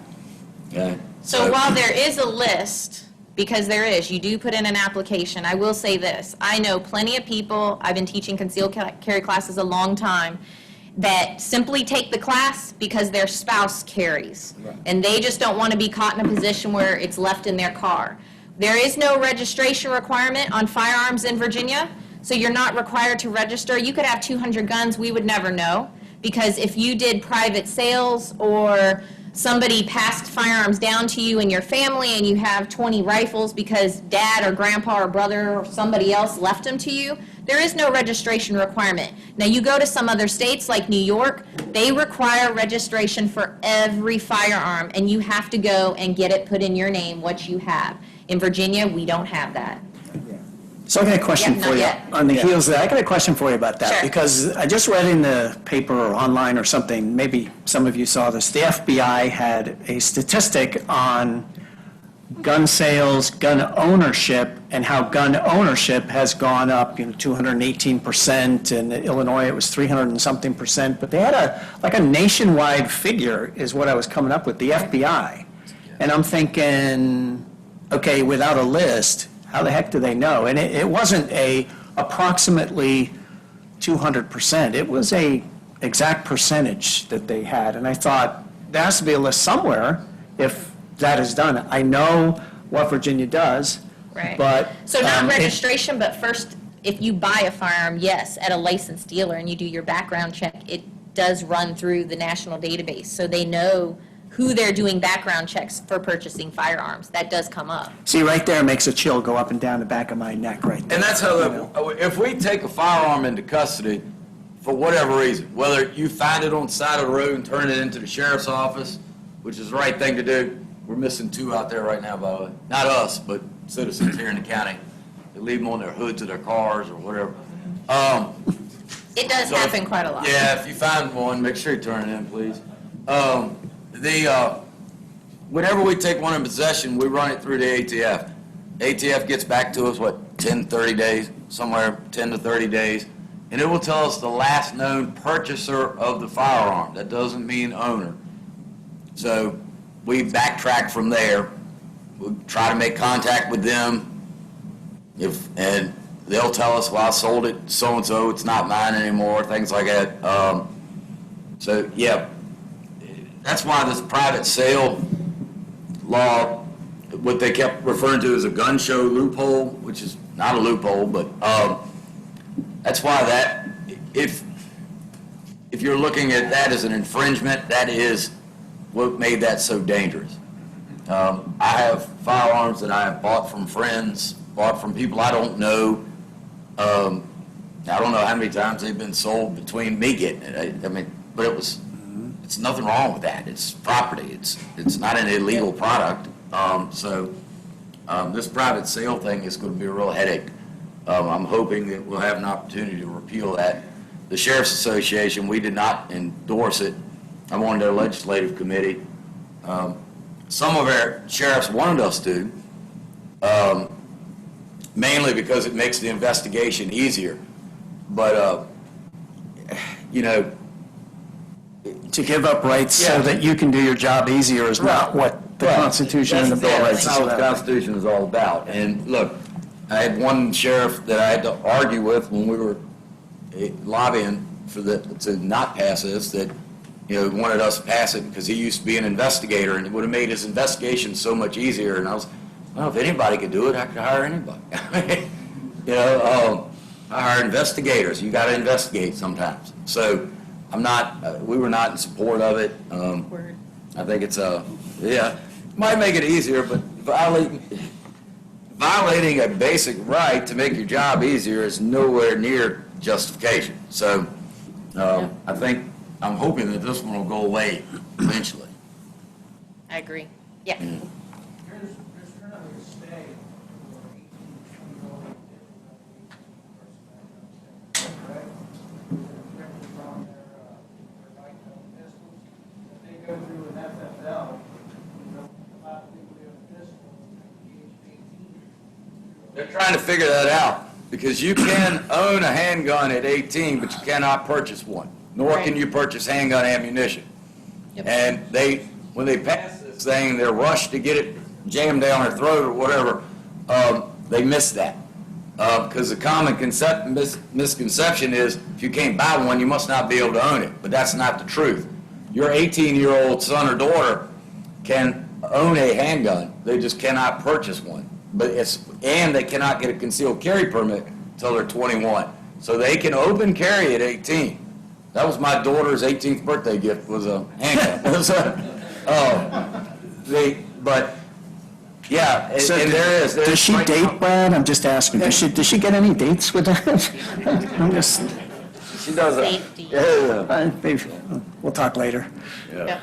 Okay?
So while there is a list, because there is, you do put in an application, I will say this. I know plenty of people, I've been teaching concealed carry classes a long time, that simply take the class because their spouse carries.
Right.
And they just don't want to be caught in a position where it's left in their car. There is no registration requirement on firearms in Virginia, so you're not required to register. You could have 200 guns, we would never know, because if you did private sales or somebody passed firearms down to you in your family and you have 20 rifles because dad or grandpa or brother or somebody else left them to you, There is no registration requirement. Now, you go to some other states like New York, they require registration for every firearm, and you have to go and get it put in your name, what you have. In Virginia, we don't have that.
So I got a question
Yeah,
for
not
you.
yet.
On the heels of that, I got a question for you about that.
Sure.
Because I just read in the paper or online or something, maybe some of you saw this, the FBI had a statistic on gun sales, gun ownership, and how gun ownership has gone up, 218%, and in Illinois it was 300 and something percent, but they had a nationwide figure is what I was coming up with, the FBI. And I'm thinking, okay, without a list, how the heck do they know? And it wasn't approximately 200%, it was a exact percentage that they had, and I thought, there has to be a list somewhere if that is done. I know what Virginia does,
Right.
but.
So not
it-
registration, but first, if you buy a firearm, yes, at a licensed dealer and you do your background check, it does run through the national database. So they know who they're doing background checks for purchasing firearms. That does come up.
See, right there makes a chill go up and down the back of my neck right there.
And that's how, if we take a firearm into custody, for whatever reason, whether you find it on the side of the road and turn it into the sheriff's office, which is the right thing to do, we're missing 2 out there right now, by the way. Not us, but citizens here in the county. They leave them on their hoods of their cars or whatever.
It does
So,
happen quite a lot.
Yeah, if you find one, make sure you turn it in, please. Whenever we take one in possession, we run it through the ATF. ATF gets back to us, 10, 30 days, somewhere 10 to 30 days, and it will tell us the last known purchaser of the firearm. That doesn't mean owner. So we backtrack from there. We try to make contact with them, and they'll tell us, well, I sold it so-and-so, it's not mine anymore, things like that. So, yeah, that's why this private sale law, what they kept referring to as a gun show loophole, which is not a loophole, but that's why that, if you're looking at that as an infringement, that is what made that so dangerous. I have firearms that I have bought from friends, bought from people I don't know. I don't know how many times they've been sold between me getting it. I mean, but it's nothing wrong with that. It's property. It's not an illegal product. This private sale thing is going to be a real headache. I'm hoping that we'll have an opportunity to repeal that. The Sheriff's Association, we did not endorse it. I'm on their legislative committee. Some of our sheriffs wanted us to, mainly because it makes the investigation easier. But,
To give up rights so
Yeah.
that you can do your job easier is not what the Constitution and the Bill of Rights
That's
is
not what the
about.
Constitution is all about. And look, I had one sheriff that I had to argue with when we were lobbying to not pass this, that, wanted us to pass it because he used to be an investigator, and it would have made his investigation so much easier. And I was, well, if anybody could do it, I could hire anybody. I hire investigators. You got to investigate sometimes. So we were not in support of it.
Word.
I think it's might make it easier, but violating a basic right to make your job easier is nowhere near justification. So, I'm hoping that this one will go away eventually.
I agree. Yeah.
There's currently a stay for 18 to 20 correct? Restrictions on their light pistols. If they go through an FFL, a lot of people doing a pistol at the age of 18.
They're trying to figure that out, because you can own a handgun at 18, but you cannot purchase one, nor can you purchase handgun ammunition.
Yep.
And when they pass this thing, they're rushed to get it jammed down their throat or whatever, they miss that. Because the common misconception is, if you can't buy one, you must not be able to own it. But that's not the truth. Your 18-year-old son or daughter can own a handgun, they just cannot purchase one. And they cannot get a concealed carry permit until they're 21. So they can open carry at 18. That was my daughter's 18th birthday gift, was a handgun. But Yeah, and
So
and there is.
Does she date Brad? I'm just asking. Does she get any dates with that? I'm just,
She does a.
Safety.
Yeah.
maybe, we'll talk later.
Yep.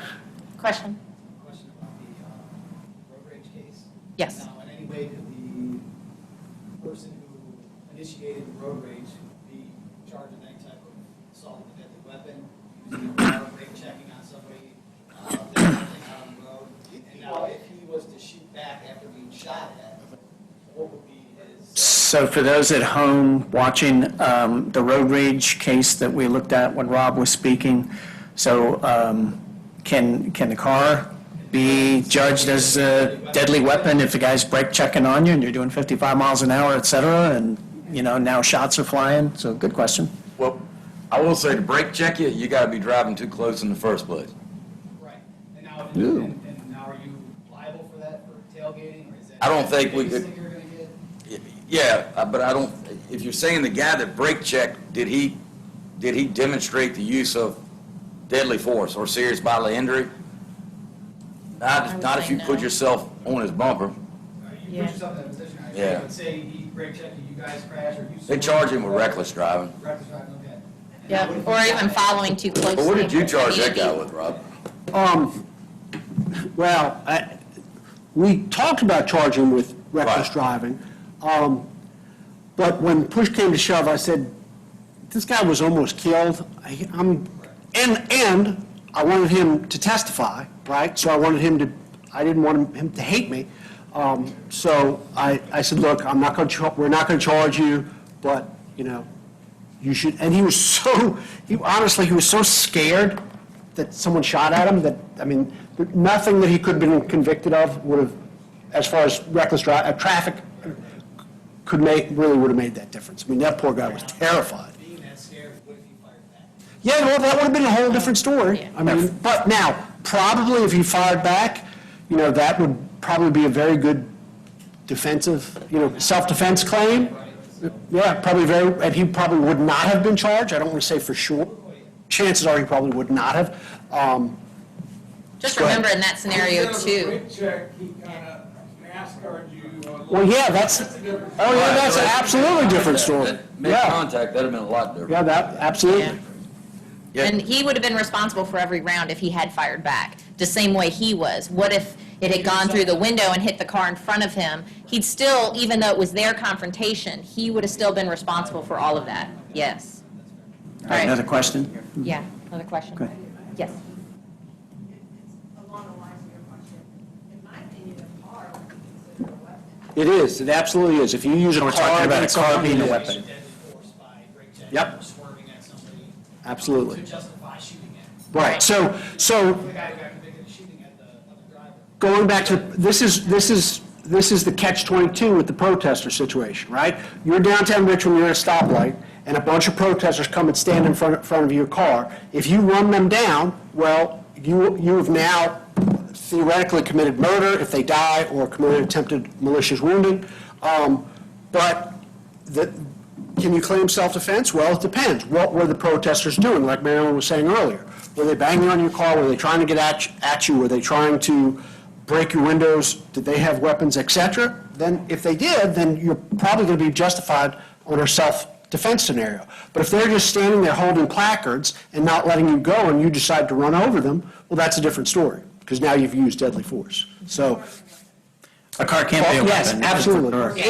Question?
Question about the road rage case.
Yes.
Now, in any way, could the person who initiated the road rage be charged with any type of assault with a deadly weapon, using a car, brake checking on somebody, doing something out on the road? And now, if he was to shoot back after being shot at, what would be his?
So for those at home watching the road rage case that we looked at when Rob was speaking, so can the car be judged as a deadly weapon if the guy's brake checking on you and you're doing 55 miles an hour, et cetera, and, now shots are flying? So good question.
Well, I will say to brake check you, you gotta be driving too close in the first place.
Right. And now,
Ooh.
and now are you liable for that, for tailgating, or is that?
I don't think we
the biggest
could-
thing you're gonna get?
Yeah, but I don't, if you're saying the guy that brake checked, did he demonstrate the use of deadly force or serious bodily injury?
I would
Not if
say
you put
no.
yourself on his bumper.
You
Yeah.
put yourself in that position, right?
Yeah.
Let's say he brake checked you, you guys crash, or you.
They charge him with reckless driving.
Reckless driving, okay. And
Yep,
now what if
or
he
even
shot
following too closely.
But what did you charge
I mean,
that guy with, Rob?
Well, we talked about charging with reckless
Right.
driving, but when push came to shove, I said, this guy was almost killed. And I wanted him to testify, right? So I didn't want him to hate me. So I said, look, we're not going to charge you, but, you should, and he was honestly, he was so scared that someone shot at him that, nothing that he could have been convicted of would have, as far as reckless traffic, really would have made that difference. That poor guy was terrified.
Being that scared, what if he fired back?
Yeah, well, that would have been a whole different story. But now, probably if he fired back, that would probably be a very good defensive, self-defense claim. Yeah, and he probably would not have been charged. I don't want to say for sure. Chances are he probably would not have.
Just
Go ahead.
remember in that scenario
Instead of a
too.
brake check, he kind of NASCAR'd you.
Well, yeah, that's an absolutely different story.
Made
Yeah,
contact, that'd have been a lot different.
yeah, that, absolutely.
Yeah.
And he would have been responsible for every round if he had fired back, the same way he was. What if it had gone through the window and hit the car in front of him? He'd still, even though it was their confrontation, he would have still been responsible for all of that. Yes.
All right, another question?
Yeah, another question?
Go ahead.
Yes.
Along the lines of your question, in my opinion, a car would be considered a weapon.
It is, it absolutely is. If you use a car.
We're talking about a
it's
car being a
yeah,
weapon.
Deadly force by brake checking,
Yep.
or swerving at somebody
Absolutely.
to justify shooting at.
Right, so
The guy who got convicted of shooting at the other driver.
going back to, this is the catch-22 with the protester situation, right? You're downtown Richmond, you're at a stoplight, and a bunch of protesters come and stand in front of your car. If you run them down, well, you have now theoretically committed murder if they die, or committed attempted malicious wounding. But can you claim self-defense? Well, it depends. What were the protesters doing, like Marilyn was saying earlier? Were they banging on your car? Were they trying to get at you? Were they trying to break your windows? Did they have weapons, et cetera? Then, if they did, then you're probably going to be justified on a self-defense scenario. But if they're just standing there holding placards and not letting you go, and you decide to run over them, well, that's a different story, because now you've used deadly force. So,
A car can't be a weapon.
yes, absolutely.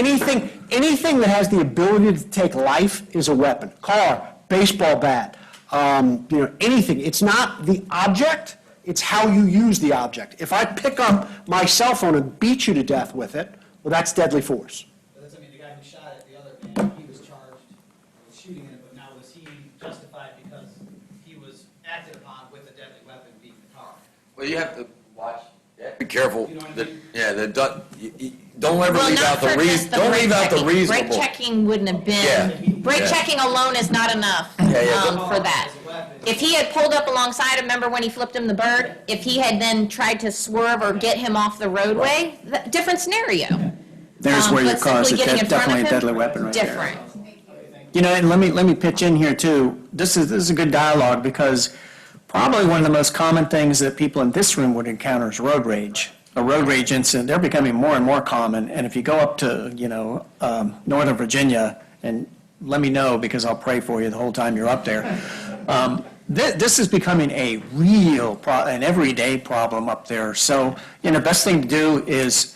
Anything that has the ability to take life is a weapon. Car, baseball bat, anything. It's not the object, it's how you use the object. If I pick up my cell phone and beat you to death with it, well, that's deadly force.
But that's, the guy who shot at the other man, he was charged with shooting it, but now was he justified because he was acted upon with a deadly weapon being the car?
Well, you have to watch, be careful,
You know what I
that,
mean?
yeah, don't ever
Well,
leave
not
out the
for
reason,
just the
don't
brake
leave out the
checking.
reasonable.
Brake checking wouldn't have
Yeah.
been, brake
Yeah.
checking alone is not enough
yeah.
for that. If he had pulled up alongside him, remember when he flipped him the bird? If he had then tried to swerve or get him off the roadway, different scenario.
There's where your
But
car is
simply getting in front of
definitely a
him,
deadly weapon right there.
Different.
And let me pitch in here too. This is a good dialogue, because probably one of the most common things that people in this room would encounter is road rage. road rage incident, they're becoming more and more common. And if you go up to, Northern Virginia, and let me know because I'll pray for you the whole time you're up there. This is becoming a real, an everyday problem up there. So, best thing to do is,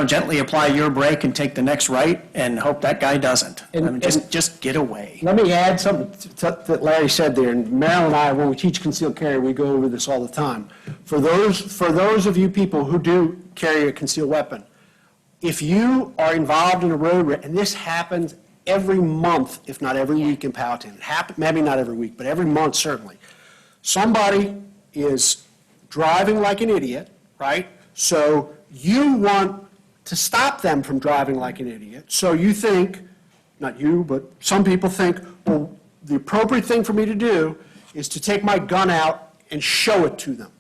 gently apply your brake and take the next right and hope that guy doesn't. Just get away.
Let me add something that Larry said there, and Marilyn and I, when we teach concealed carry, we go over this all the time. For those of you people who do carry a concealed weapon, if you are involved in a road rage, and this happens every month, if not every week in Powhatan, maybe not every week, but every month certainly. Somebody is driving like an idiot, right? So you want to stop them from driving like an idiot. So you think, not you, but some people think, well, the appropriate thing for me to do is to take my gun out and show it to them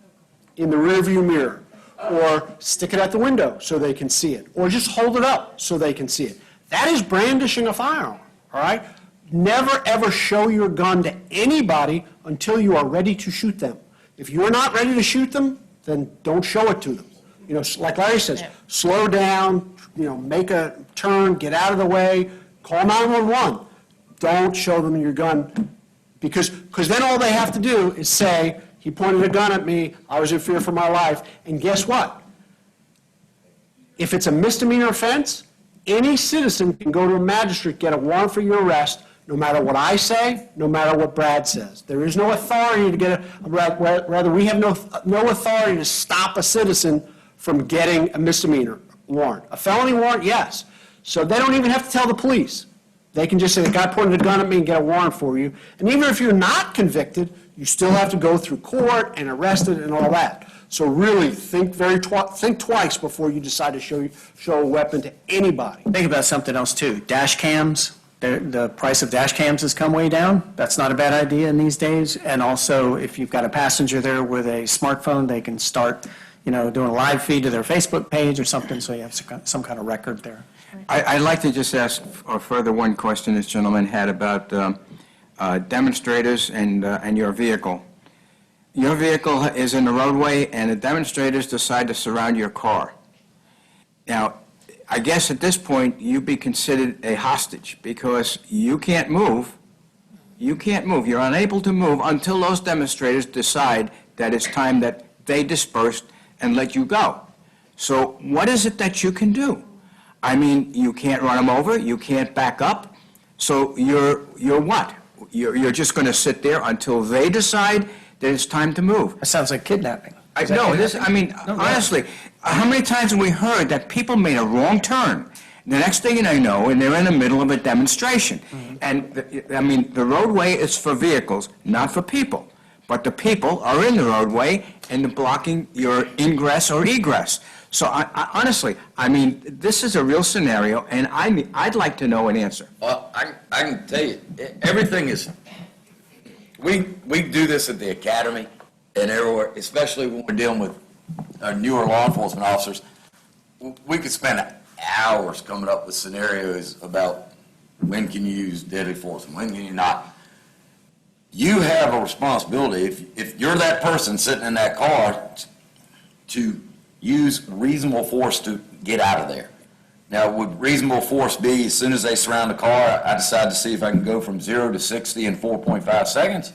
in the rearview mirror, or stick it out the window so they can see it, or just hold it up so they can see it. That is brandishing a firearm, all right? Never, ever show your gun to anybody until you are ready to shoot them. If you're not ready to shoot them, then don't show it to them. Like Larry says, slow down, make a turn, get out of the way, call 911. Don't show them your gun, because then all they have to do is say, he pointed a gun at me, I was in fear for my life, and guess what? If it's a misdemeanor offense, any citizen can go to a magistrate, get a warrant for your arrest, no matter what I say, no matter what Brad says. There is no authority to get rather we have no authority to stop a citizen from getting a misdemeanor warrant. A felony warrant, yes. So they don't even have to tell the police. They can just say, the guy pointed a gun at me and get a warrant for you. And even if you're not convicted, you still have to go through court and arrested and all that. So really think twice before you decide to show a weapon to anybody.
Think about something else too. Dash cams. The price of dash cams has come way down. That's not a bad idea in these days. And also, if you've got a passenger there with a smartphone, they can start, doing a live feed to their Facebook page or something, so you have some kind of record there.
I'd like to just ask further one question this gentleman had about demonstrators and your vehicle. Your vehicle is in the roadway, and the demonstrators decide to surround your car. Now, I guess at this point, you'd be considered a hostage, because you can't move. You can't move. You're unable to move until those demonstrators decide that it's time that they dispersed and let you go. So what is it that you can do? I mean, you can't run them over, you can't back up, so you're what? You're just going to sit there until they decide that it's time to move.
That sounds like kidnapping.
Honestly, how many times have we heard that people made a wrong turn? The next thing they know, and they're in the middle of a demonstration. And, the roadway is for vehicles, not for people. But the people are in the roadway and blocking your ingress or egress. So honestly, this is a real scenario, and I'd like to know an answer.
Well, I can tell you, everything is, we do this at the academy and everywhere, especially when we're dealing with our newer law enforcement officers. We could spend hours coming up with scenarios about when can you use deadly force and when can you not. You have a responsibility, if you're that person sitting in that car, to use reasonable force to get out of there. Now, would reasonable force be as soon as they surround the car, I decide to see if I can go from 0 to 60 in 4.5 seconds?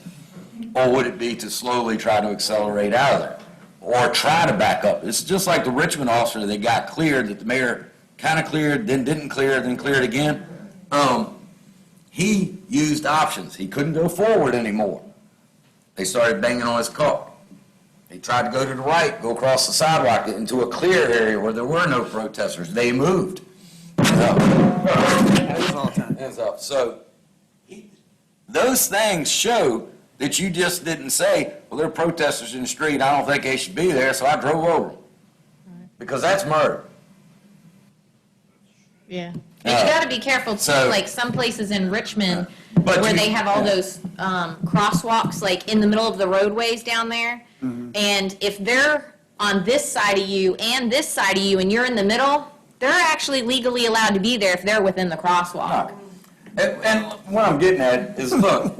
Or would it be to slowly try to accelerate out of there? Or try to back up? It's just like the Richmond officer that got cleared, that the mayor kind of cleared, then didn't clear, then cleared again. He used options. He couldn't go forward anymore. They started banging on his car. He tried to go to the right, go across the sidewalk into a clear area where there were no protesters. They moved. Hands up. So those things show that you just didn't say, well, there are protesters in the street, I don't think they should be there, so I drove over them. Because that's murder.
Yeah. But you gotta be careful too, like some places in Richmond where they have all those crosswalks like in the middle of the roadways down there. And if they're on this side of you and this side of you and you're in the middle, they're actually legally allowed to be there if they're within the crosswalk.
And what I'm getting at is, look,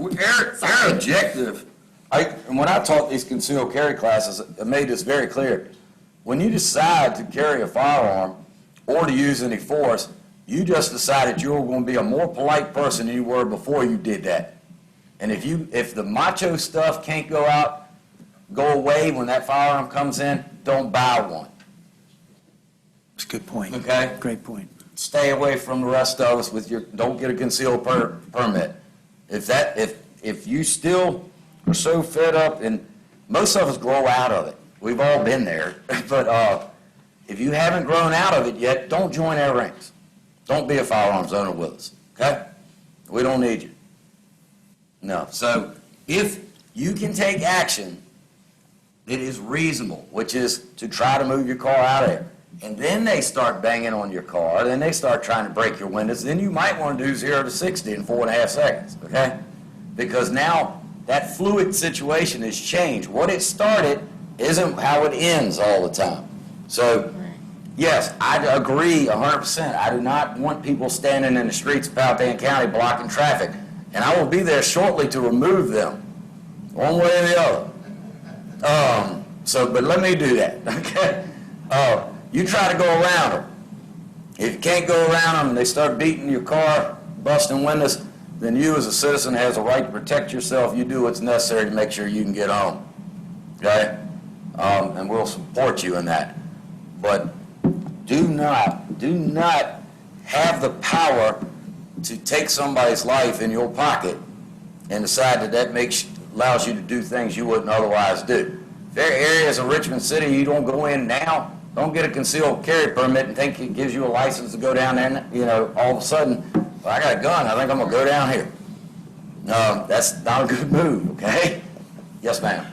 our objective, and when I taught these concealed carry classes, I made this very clear. when you decide to carry a firearm or to use any force, you just decided you were going to be a more polite person than you were before you did that. And if the macho stuff can't go away when that firearm comes in, don't buy one.
That's a good point.
Okay.
Great point.
Stay away from the rest of us don't get a concealed permit. If you still are so fed up, and most of us grow out of it. We've all been there. But if you haven't grown out of it yet, don't join our ranks. Don't be a firearms owner with us, okay? We don't need you. No. So if you can take action that is reasonable, which is to try to move your car out of there, and then they start banging on your car, then they start trying to break your windows, then you might want to do 0 to 60 in 4.5 seconds, okay? Because now that fluid situation has changed. What it started isn't how it ends all the time. So, yes, I agree 100%. I do not want people standing in the streets of Powhatan County blocking traffic, and I will be there shortly to remove them, one way or the other. But let me do that, okay? You try to go around them. If you can't go around them and they start beating your car, busting windows, then you as a citizen has a right to protect yourself. You do what's necessary to make sure you can get home, okay? And we'll support you in that. But do not have the power to take somebody's life in your pocket and decide that allows you to do things you wouldn't otherwise do. There are areas of Richmond City you don't go in now, don't get a concealed carry permit and think it gives you a license to go down there, and, all of a sudden, well, I got a gun, I think I'm going to go down here. No, that's not a good move, okay? Yes, ma'am.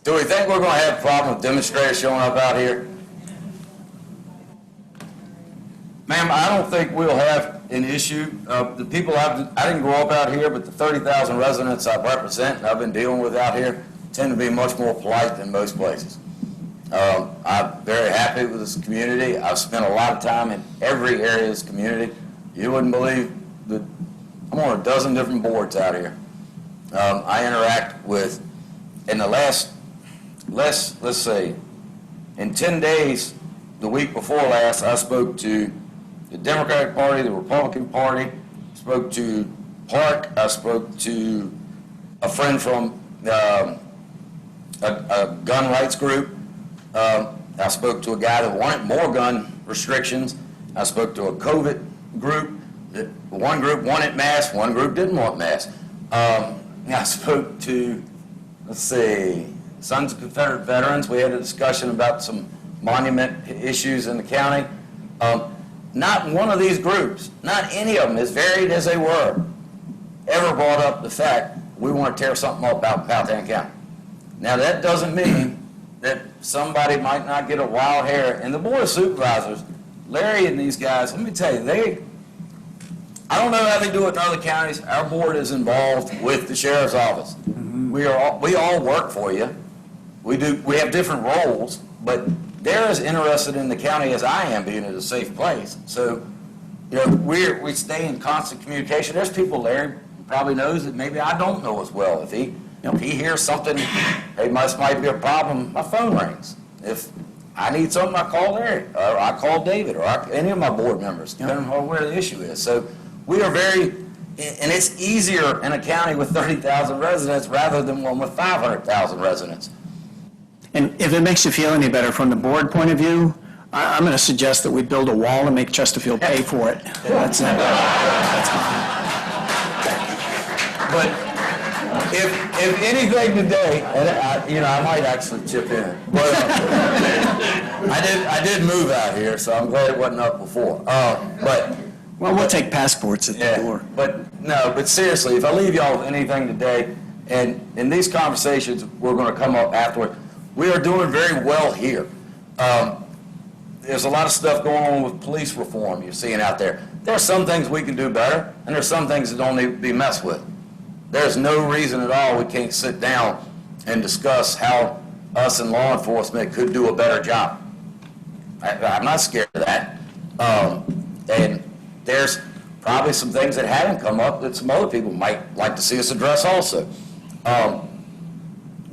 Do we think we're going to have a problem with demonstrators showing up out here? Ma'am, I don't think we'll have an issue. The people I didn't grow up out here, but the 30,000 residents I represent and I've been dealing with out here tend to be much more polite than most places. I'm very happy with this community. I've spent a lot of time in every area of this community. You wouldn't believe that I'm on a dozen different boards out here. I interact with, in the last, let's say, in 10 days, the week before last, I spoke to the Democratic Party, the Republican Party, spoke to Park, I spoke to a friend from a gun rights group. I spoke to a guy that wanted more gun restrictions. I spoke to a COVID group. One group wanted masks, one group didn't want masks. I spoke to, let's see, Sons of Confederate Veterans. We had a discussion about some monument issues in the county. Not one of these groups, not any of them, as varied as they were, ever brought up the fact we want to tear something up out in Powhatan County. Now, that doesn't mean that somebody might not get a wild hair. And the Board of Supervisors, Larry and these guys, let me tell you, I don't know how they do it in other counties. Our board is involved with the sheriff's office. We all work for you. We have different roles, but they're as interested in the county as I am being in a safe place. So, we stay in constant communication. There's people, Larry probably knows, that maybe I don't know as well. If he hears something, hey, must might be a problem, my phone rings. If I need something, I call Larry, or I call David, or any of my board members, depending on where the issue is. So we are very, and it's easier in a county with 30,000 residents rather than one with 500,000 residents.
And if it makes you feel any better from the board point of view, I'm going to suggest that we build a wall and make Chesterfield pay for it. That's it. But if anything today, and I might actually chip in, but I did move out here, so I'm glad it wasn't up before. Well, we'll take passports at the door.
But seriously, if I leave y'all with anything today, and in these conversations we're going to come up afterward, we are doing very well here. There's a lot of stuff going on with police reform you're seeing out there. There are some things we can do better, and there's some things that don't need to be messed with. There's no reason at all we can't sit down and discuss how us in law enforcement could do a better job. I'm not scared of that. And there's probably some things that haven't come up that some other people might like to see us address also.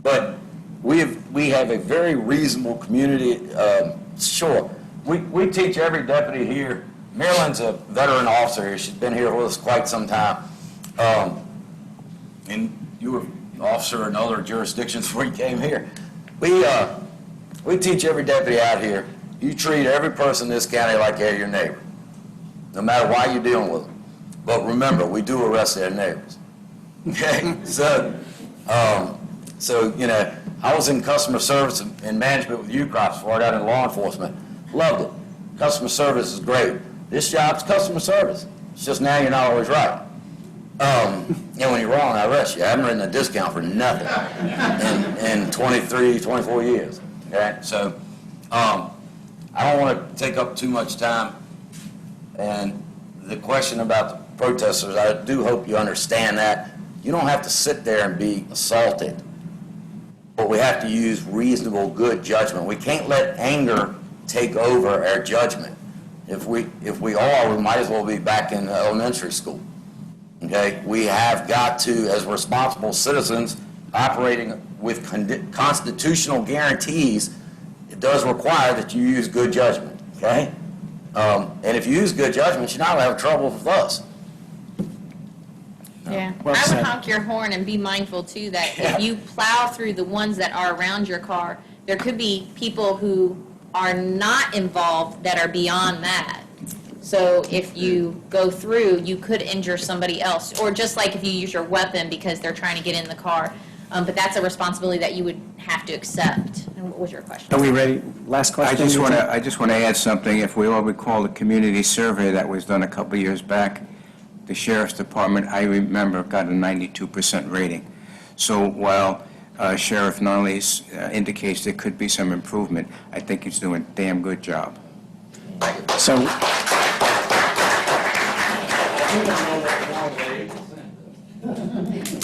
But we have a very reasonable community. Sure, we teach every deputy here. Marilyn's a veteran officer here. She's been here with us quite some time. And you were an officer in other jurisdictions before you came here. We teach every deputy out here, you treat every person in this county like they're your neighbor, no matter why you're dealing with them. But remember, we do arrest their neighbors. Okay? So, you know, I was in customer service and management with UCROPS before I got into law enforcement. Loved it. Customer service is great. This job's customer service. It's just now you're not always right. And when you're wrong, I arrest you. I haven't written a discount for nothing in 23, 24 years. Okay? So, I don't want to take up too much time. And the question about the protesters, I do hope you understand that. You don't have to sit there and be assaulted. But we have to use reasonable, good judgment. We can't let anger take over our judgment. If we are, we might as well be back in elementary school. Okay? We have got to, as responsible citizens operating with constitutional guarantees, it does require that you use good judgment. Okay? And if you use good judgment, you're not going to have trouble with us.
Yeah,
Well
I would
said.
honk your horn and be mindful too that if you plow through the ones that are around your car, there could be people who are not involved that are beyond that. So if you go through, you could injure somebody else, or just like if you use your weapon because they're trying to get in the car. But that's a responsibility that you would have to accept. And what was your question?
Are we ready? Last question?
I just want to add something. If we all recall the community survey that was done a couple of years back, the Sheriff's Department, I remember, got a 92% rating. So while Sheriff Nunley indicates there could be some improvement, I think he's doing a damn good job.
So,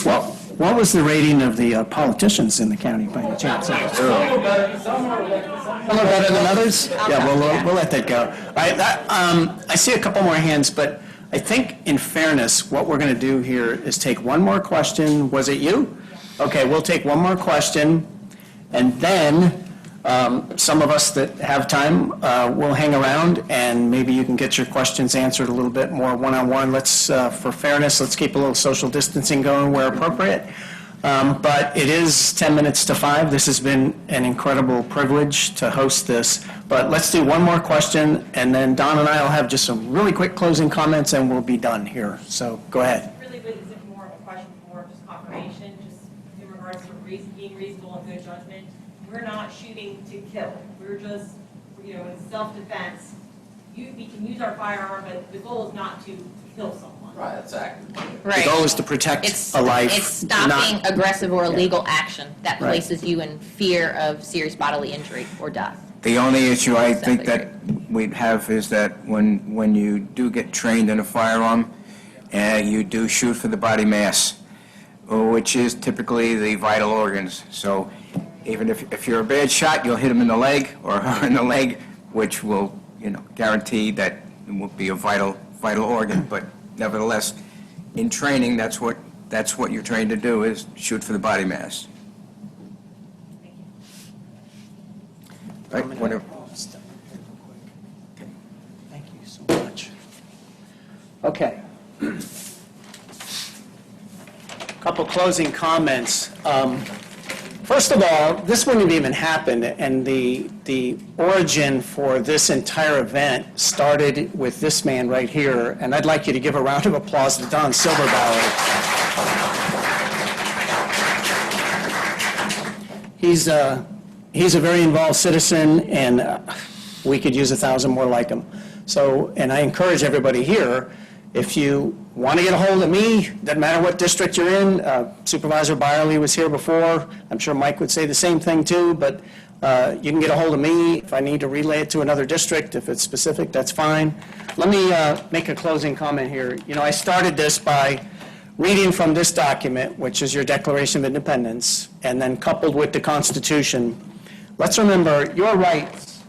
well, what was the rating of the politicians in the county by any chance? A little better than others? Yeah, we'll let that go. All right, I see a couple more hands, but I think in fairness, what we're going to do here is take one more question. Was it you? Okay, we'll take one more question, and then some of us that have time will hang around, and maybe you can get your questions answered a little bit more one-on-one. Let's, for fairness, let's keep a little social distancing going where appropriate. But it is 10 minutes to 5. This has been an incredible privilege to host this. But let's do one more question, and then Don and I will have just some really quick closing comments, and we'll be done here. So go ahead.
Really, is it more of a question for just confirmation, just in regards to being reasonable and good judgment? We're not shooting to kill. We're just, in self-defense. We can use our firearm, but the goal is not to kill someone.
Right, that's accurate.
The
Right.
goal is to protect a life.
It's stopping aggressive or illegal action that
Right.
places you in fear of serious bodily injury or death.
The only issue I think
Exactly
that we'd have is that when you do get trained in a firearm, you do shoot for the body mass, which is typically the vital organs. So even if you're a bad shot, you'll hit him in the leg or her in the leg, which will, guarantee that it will be a vital organ. But nevertheless, in training, that's what you're trained to do, is shoot for the body mass. Right, whatever.
Thank you so much. Okay. Couple closing comments. First of all, this wouldn't have even happened, and the origin for this entire event started with this man right here, and I'd like you to give a round of applause to Don Silberbauer. He's a very involved citizen, and we could use 1,000 more like him. So, and I encourage everybody here, if you want to get a hold of me, doesn't matter what district you're in, Supervisor Byerly was here before, I'm sure Mike would say the same thing too, but you can get a hold of me if I need to relay it to another district. If it's specific, that's fine. Let me make a closing comment here. I started this by reading from this document, which is your Declaration of Independence, and then coupled with the Constitution. Let's remember, your rights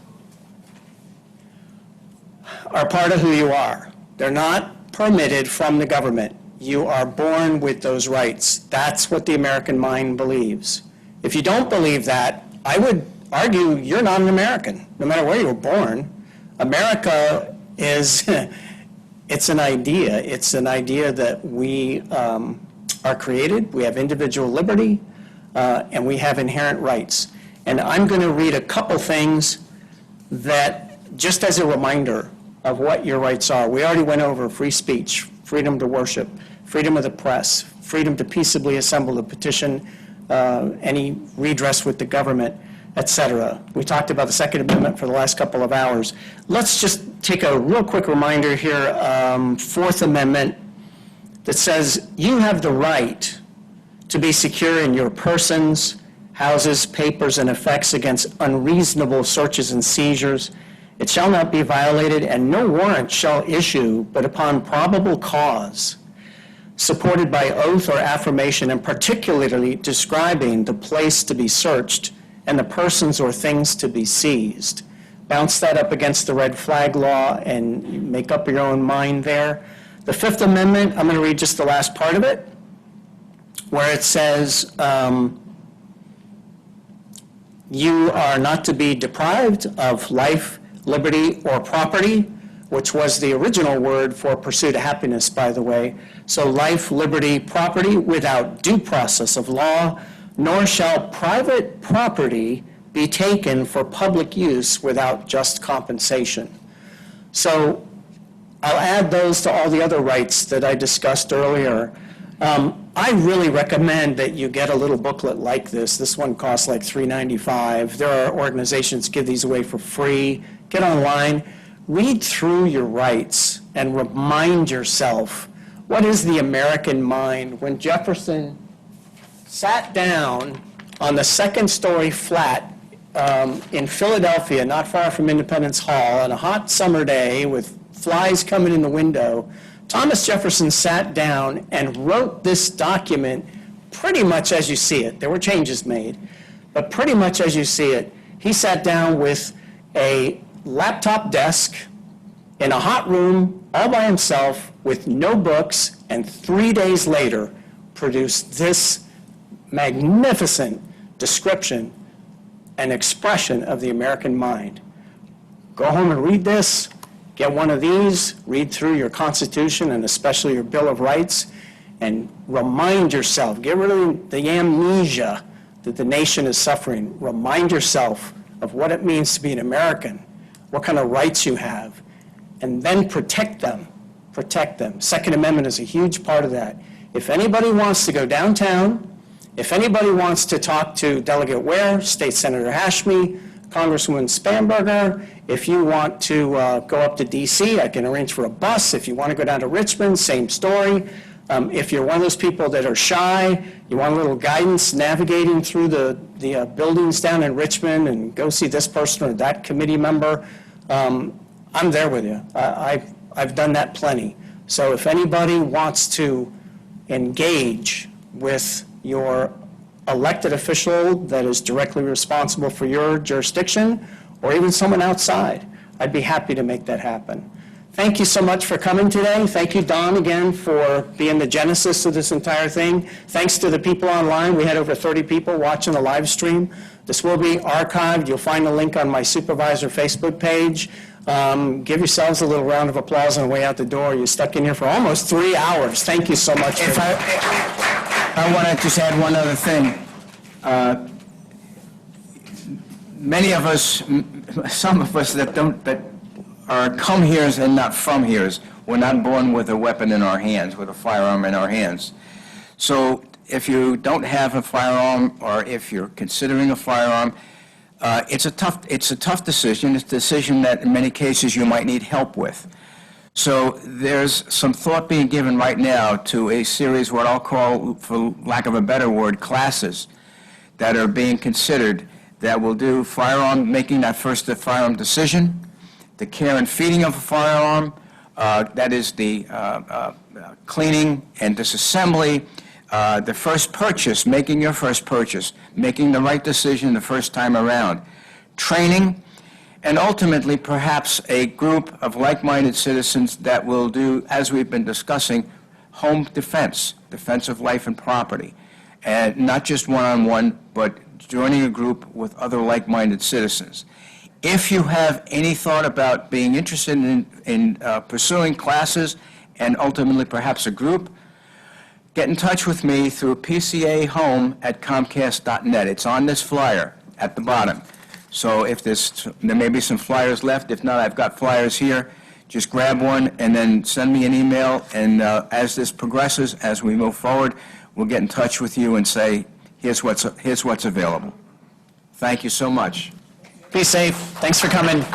are part of who you are. They're not permitted from the government. You are born with those rights. That's what the American mind believes. If you don't believe that, I would argue you're not an American, no matter where you were born. America is, it's an idea. It's an idea that we are created, we have individual liberty, and we have inherent rights. And I'm going to read a couple things that, just as a reminder of what your rights are. We already went over free speech, freedom to worship, freedom of the press, freedom to peaceably assemble to petition any redress with the government, etc. We talked about the Second Amendment for the last couple of hours. Let's just take a real quick reminder here, Fourth Amendment, that says you have the right to be secure in your persons, houses, papers, and effects against unreasonable searches and seizures. It shall not be violated, and no warrant shall issue but upon probable cause, supported by oath or affirmation, and particularly describing the place to be searched and the persons or things to be seized. Bounce that up against the red flag law and you make up your own mind there. The Fifth Amendment, I'm going to read just the last part of it, where it says, you are not to be deprived of life, liberty, or property, which was the original word for pursuit of happiness, by the way. So life, liberty, property without due process of law, nor shall private property be taken for public use without just compensation. So I'll add those to all the other rights that I discussed earlier. I really recommend that you get a little booklet like this. This one costs like $3.95. There are organizations that give these away for free. Get online, read through your rights, and remind yourself, what is the American mind? When Jefferson sat down on the second-story flat in Philadelphia, not far from Independence Hall, on a hot summer day with flies coming in the window, Thomas Jefferson sat down and wrote this document pretty much as you see it. There were changes made, but pretty much as you see it. He sat down with a laptop desk in a hot room all by himself with no books, and 3 days later produced this magnificent description and expression of the American mind. Go home and read this. Get one of these, read through your Constitution and especially your Bill of Rights, and remind yourself, get rid of the amnesia that the nation is suffering. Remind yourself of what it means to be an American, what kind of rights you have, and then protect them. Protect them. Second Amendment is a huge part of that. If anybody wants to go downtown, if anybody wants to talk to Delegate Ware, State Senator Hashmi, Congresswoman Spanberger, if you want to go up to D.C., I can arrange for a bus. If you want to go down to Richmond, same story. If you're one of those people that are shy, you want a little guidance navigating through the buildings down in Richmond and go see this person or that committee member, I'm there with you. I've done that plenty. So if anybody wants to engage with your elected official that is directly responsible for your jurisdiction, or even someone outside, I'd be happy to make that happen. Thank you so much for coming today. Thank you, Don, again, for being the genesis of this entire thing. Thanks to the people online. We had over 30 people watching the live stream. This will be archived. You'll find a link on my supervisor Facebook page. Give yourselves a little round of applause on the way out the door. You stuck in here for almost 3 hours. Thank you so much.
I want to just add one other thing. Many of us, some of us that are come heres and not from heres, we're not born with a weapon in our hands, with a firearm in our hands. So if you don't have a firearm, or if you're considering a firearm, it's a tough decision. It's a decision that in many cases you might need help with. So there's some thought being given right now to a series, what I'll call, for lack of a better word, classes that are being considered that will do making that first firearm decision, the care and feeding of a firearm, that is the cleaning and disassembly, the first purchase, making your first purchase, making the right decision the first time around, training, and ultimately perhaps a group of like-minded citizens that will do, as we've been discussing, home defense, defense of life and property, and not just one-on-one, but joining a group with other like-minded citizens. If you have any thought about being interested in pursuing classes and ultimately perhaps a group, get in touch with me through pcahome@comcast.net. It's on this flyer at the bottom. So if there may be some flyers left. If not, I've got flyers here. Just grab one and then send me an email, and as this progresses, as we move forward, we'll get in touch with you and say, here's what's available. Thank you so much.
Be safe. Thanks for coming.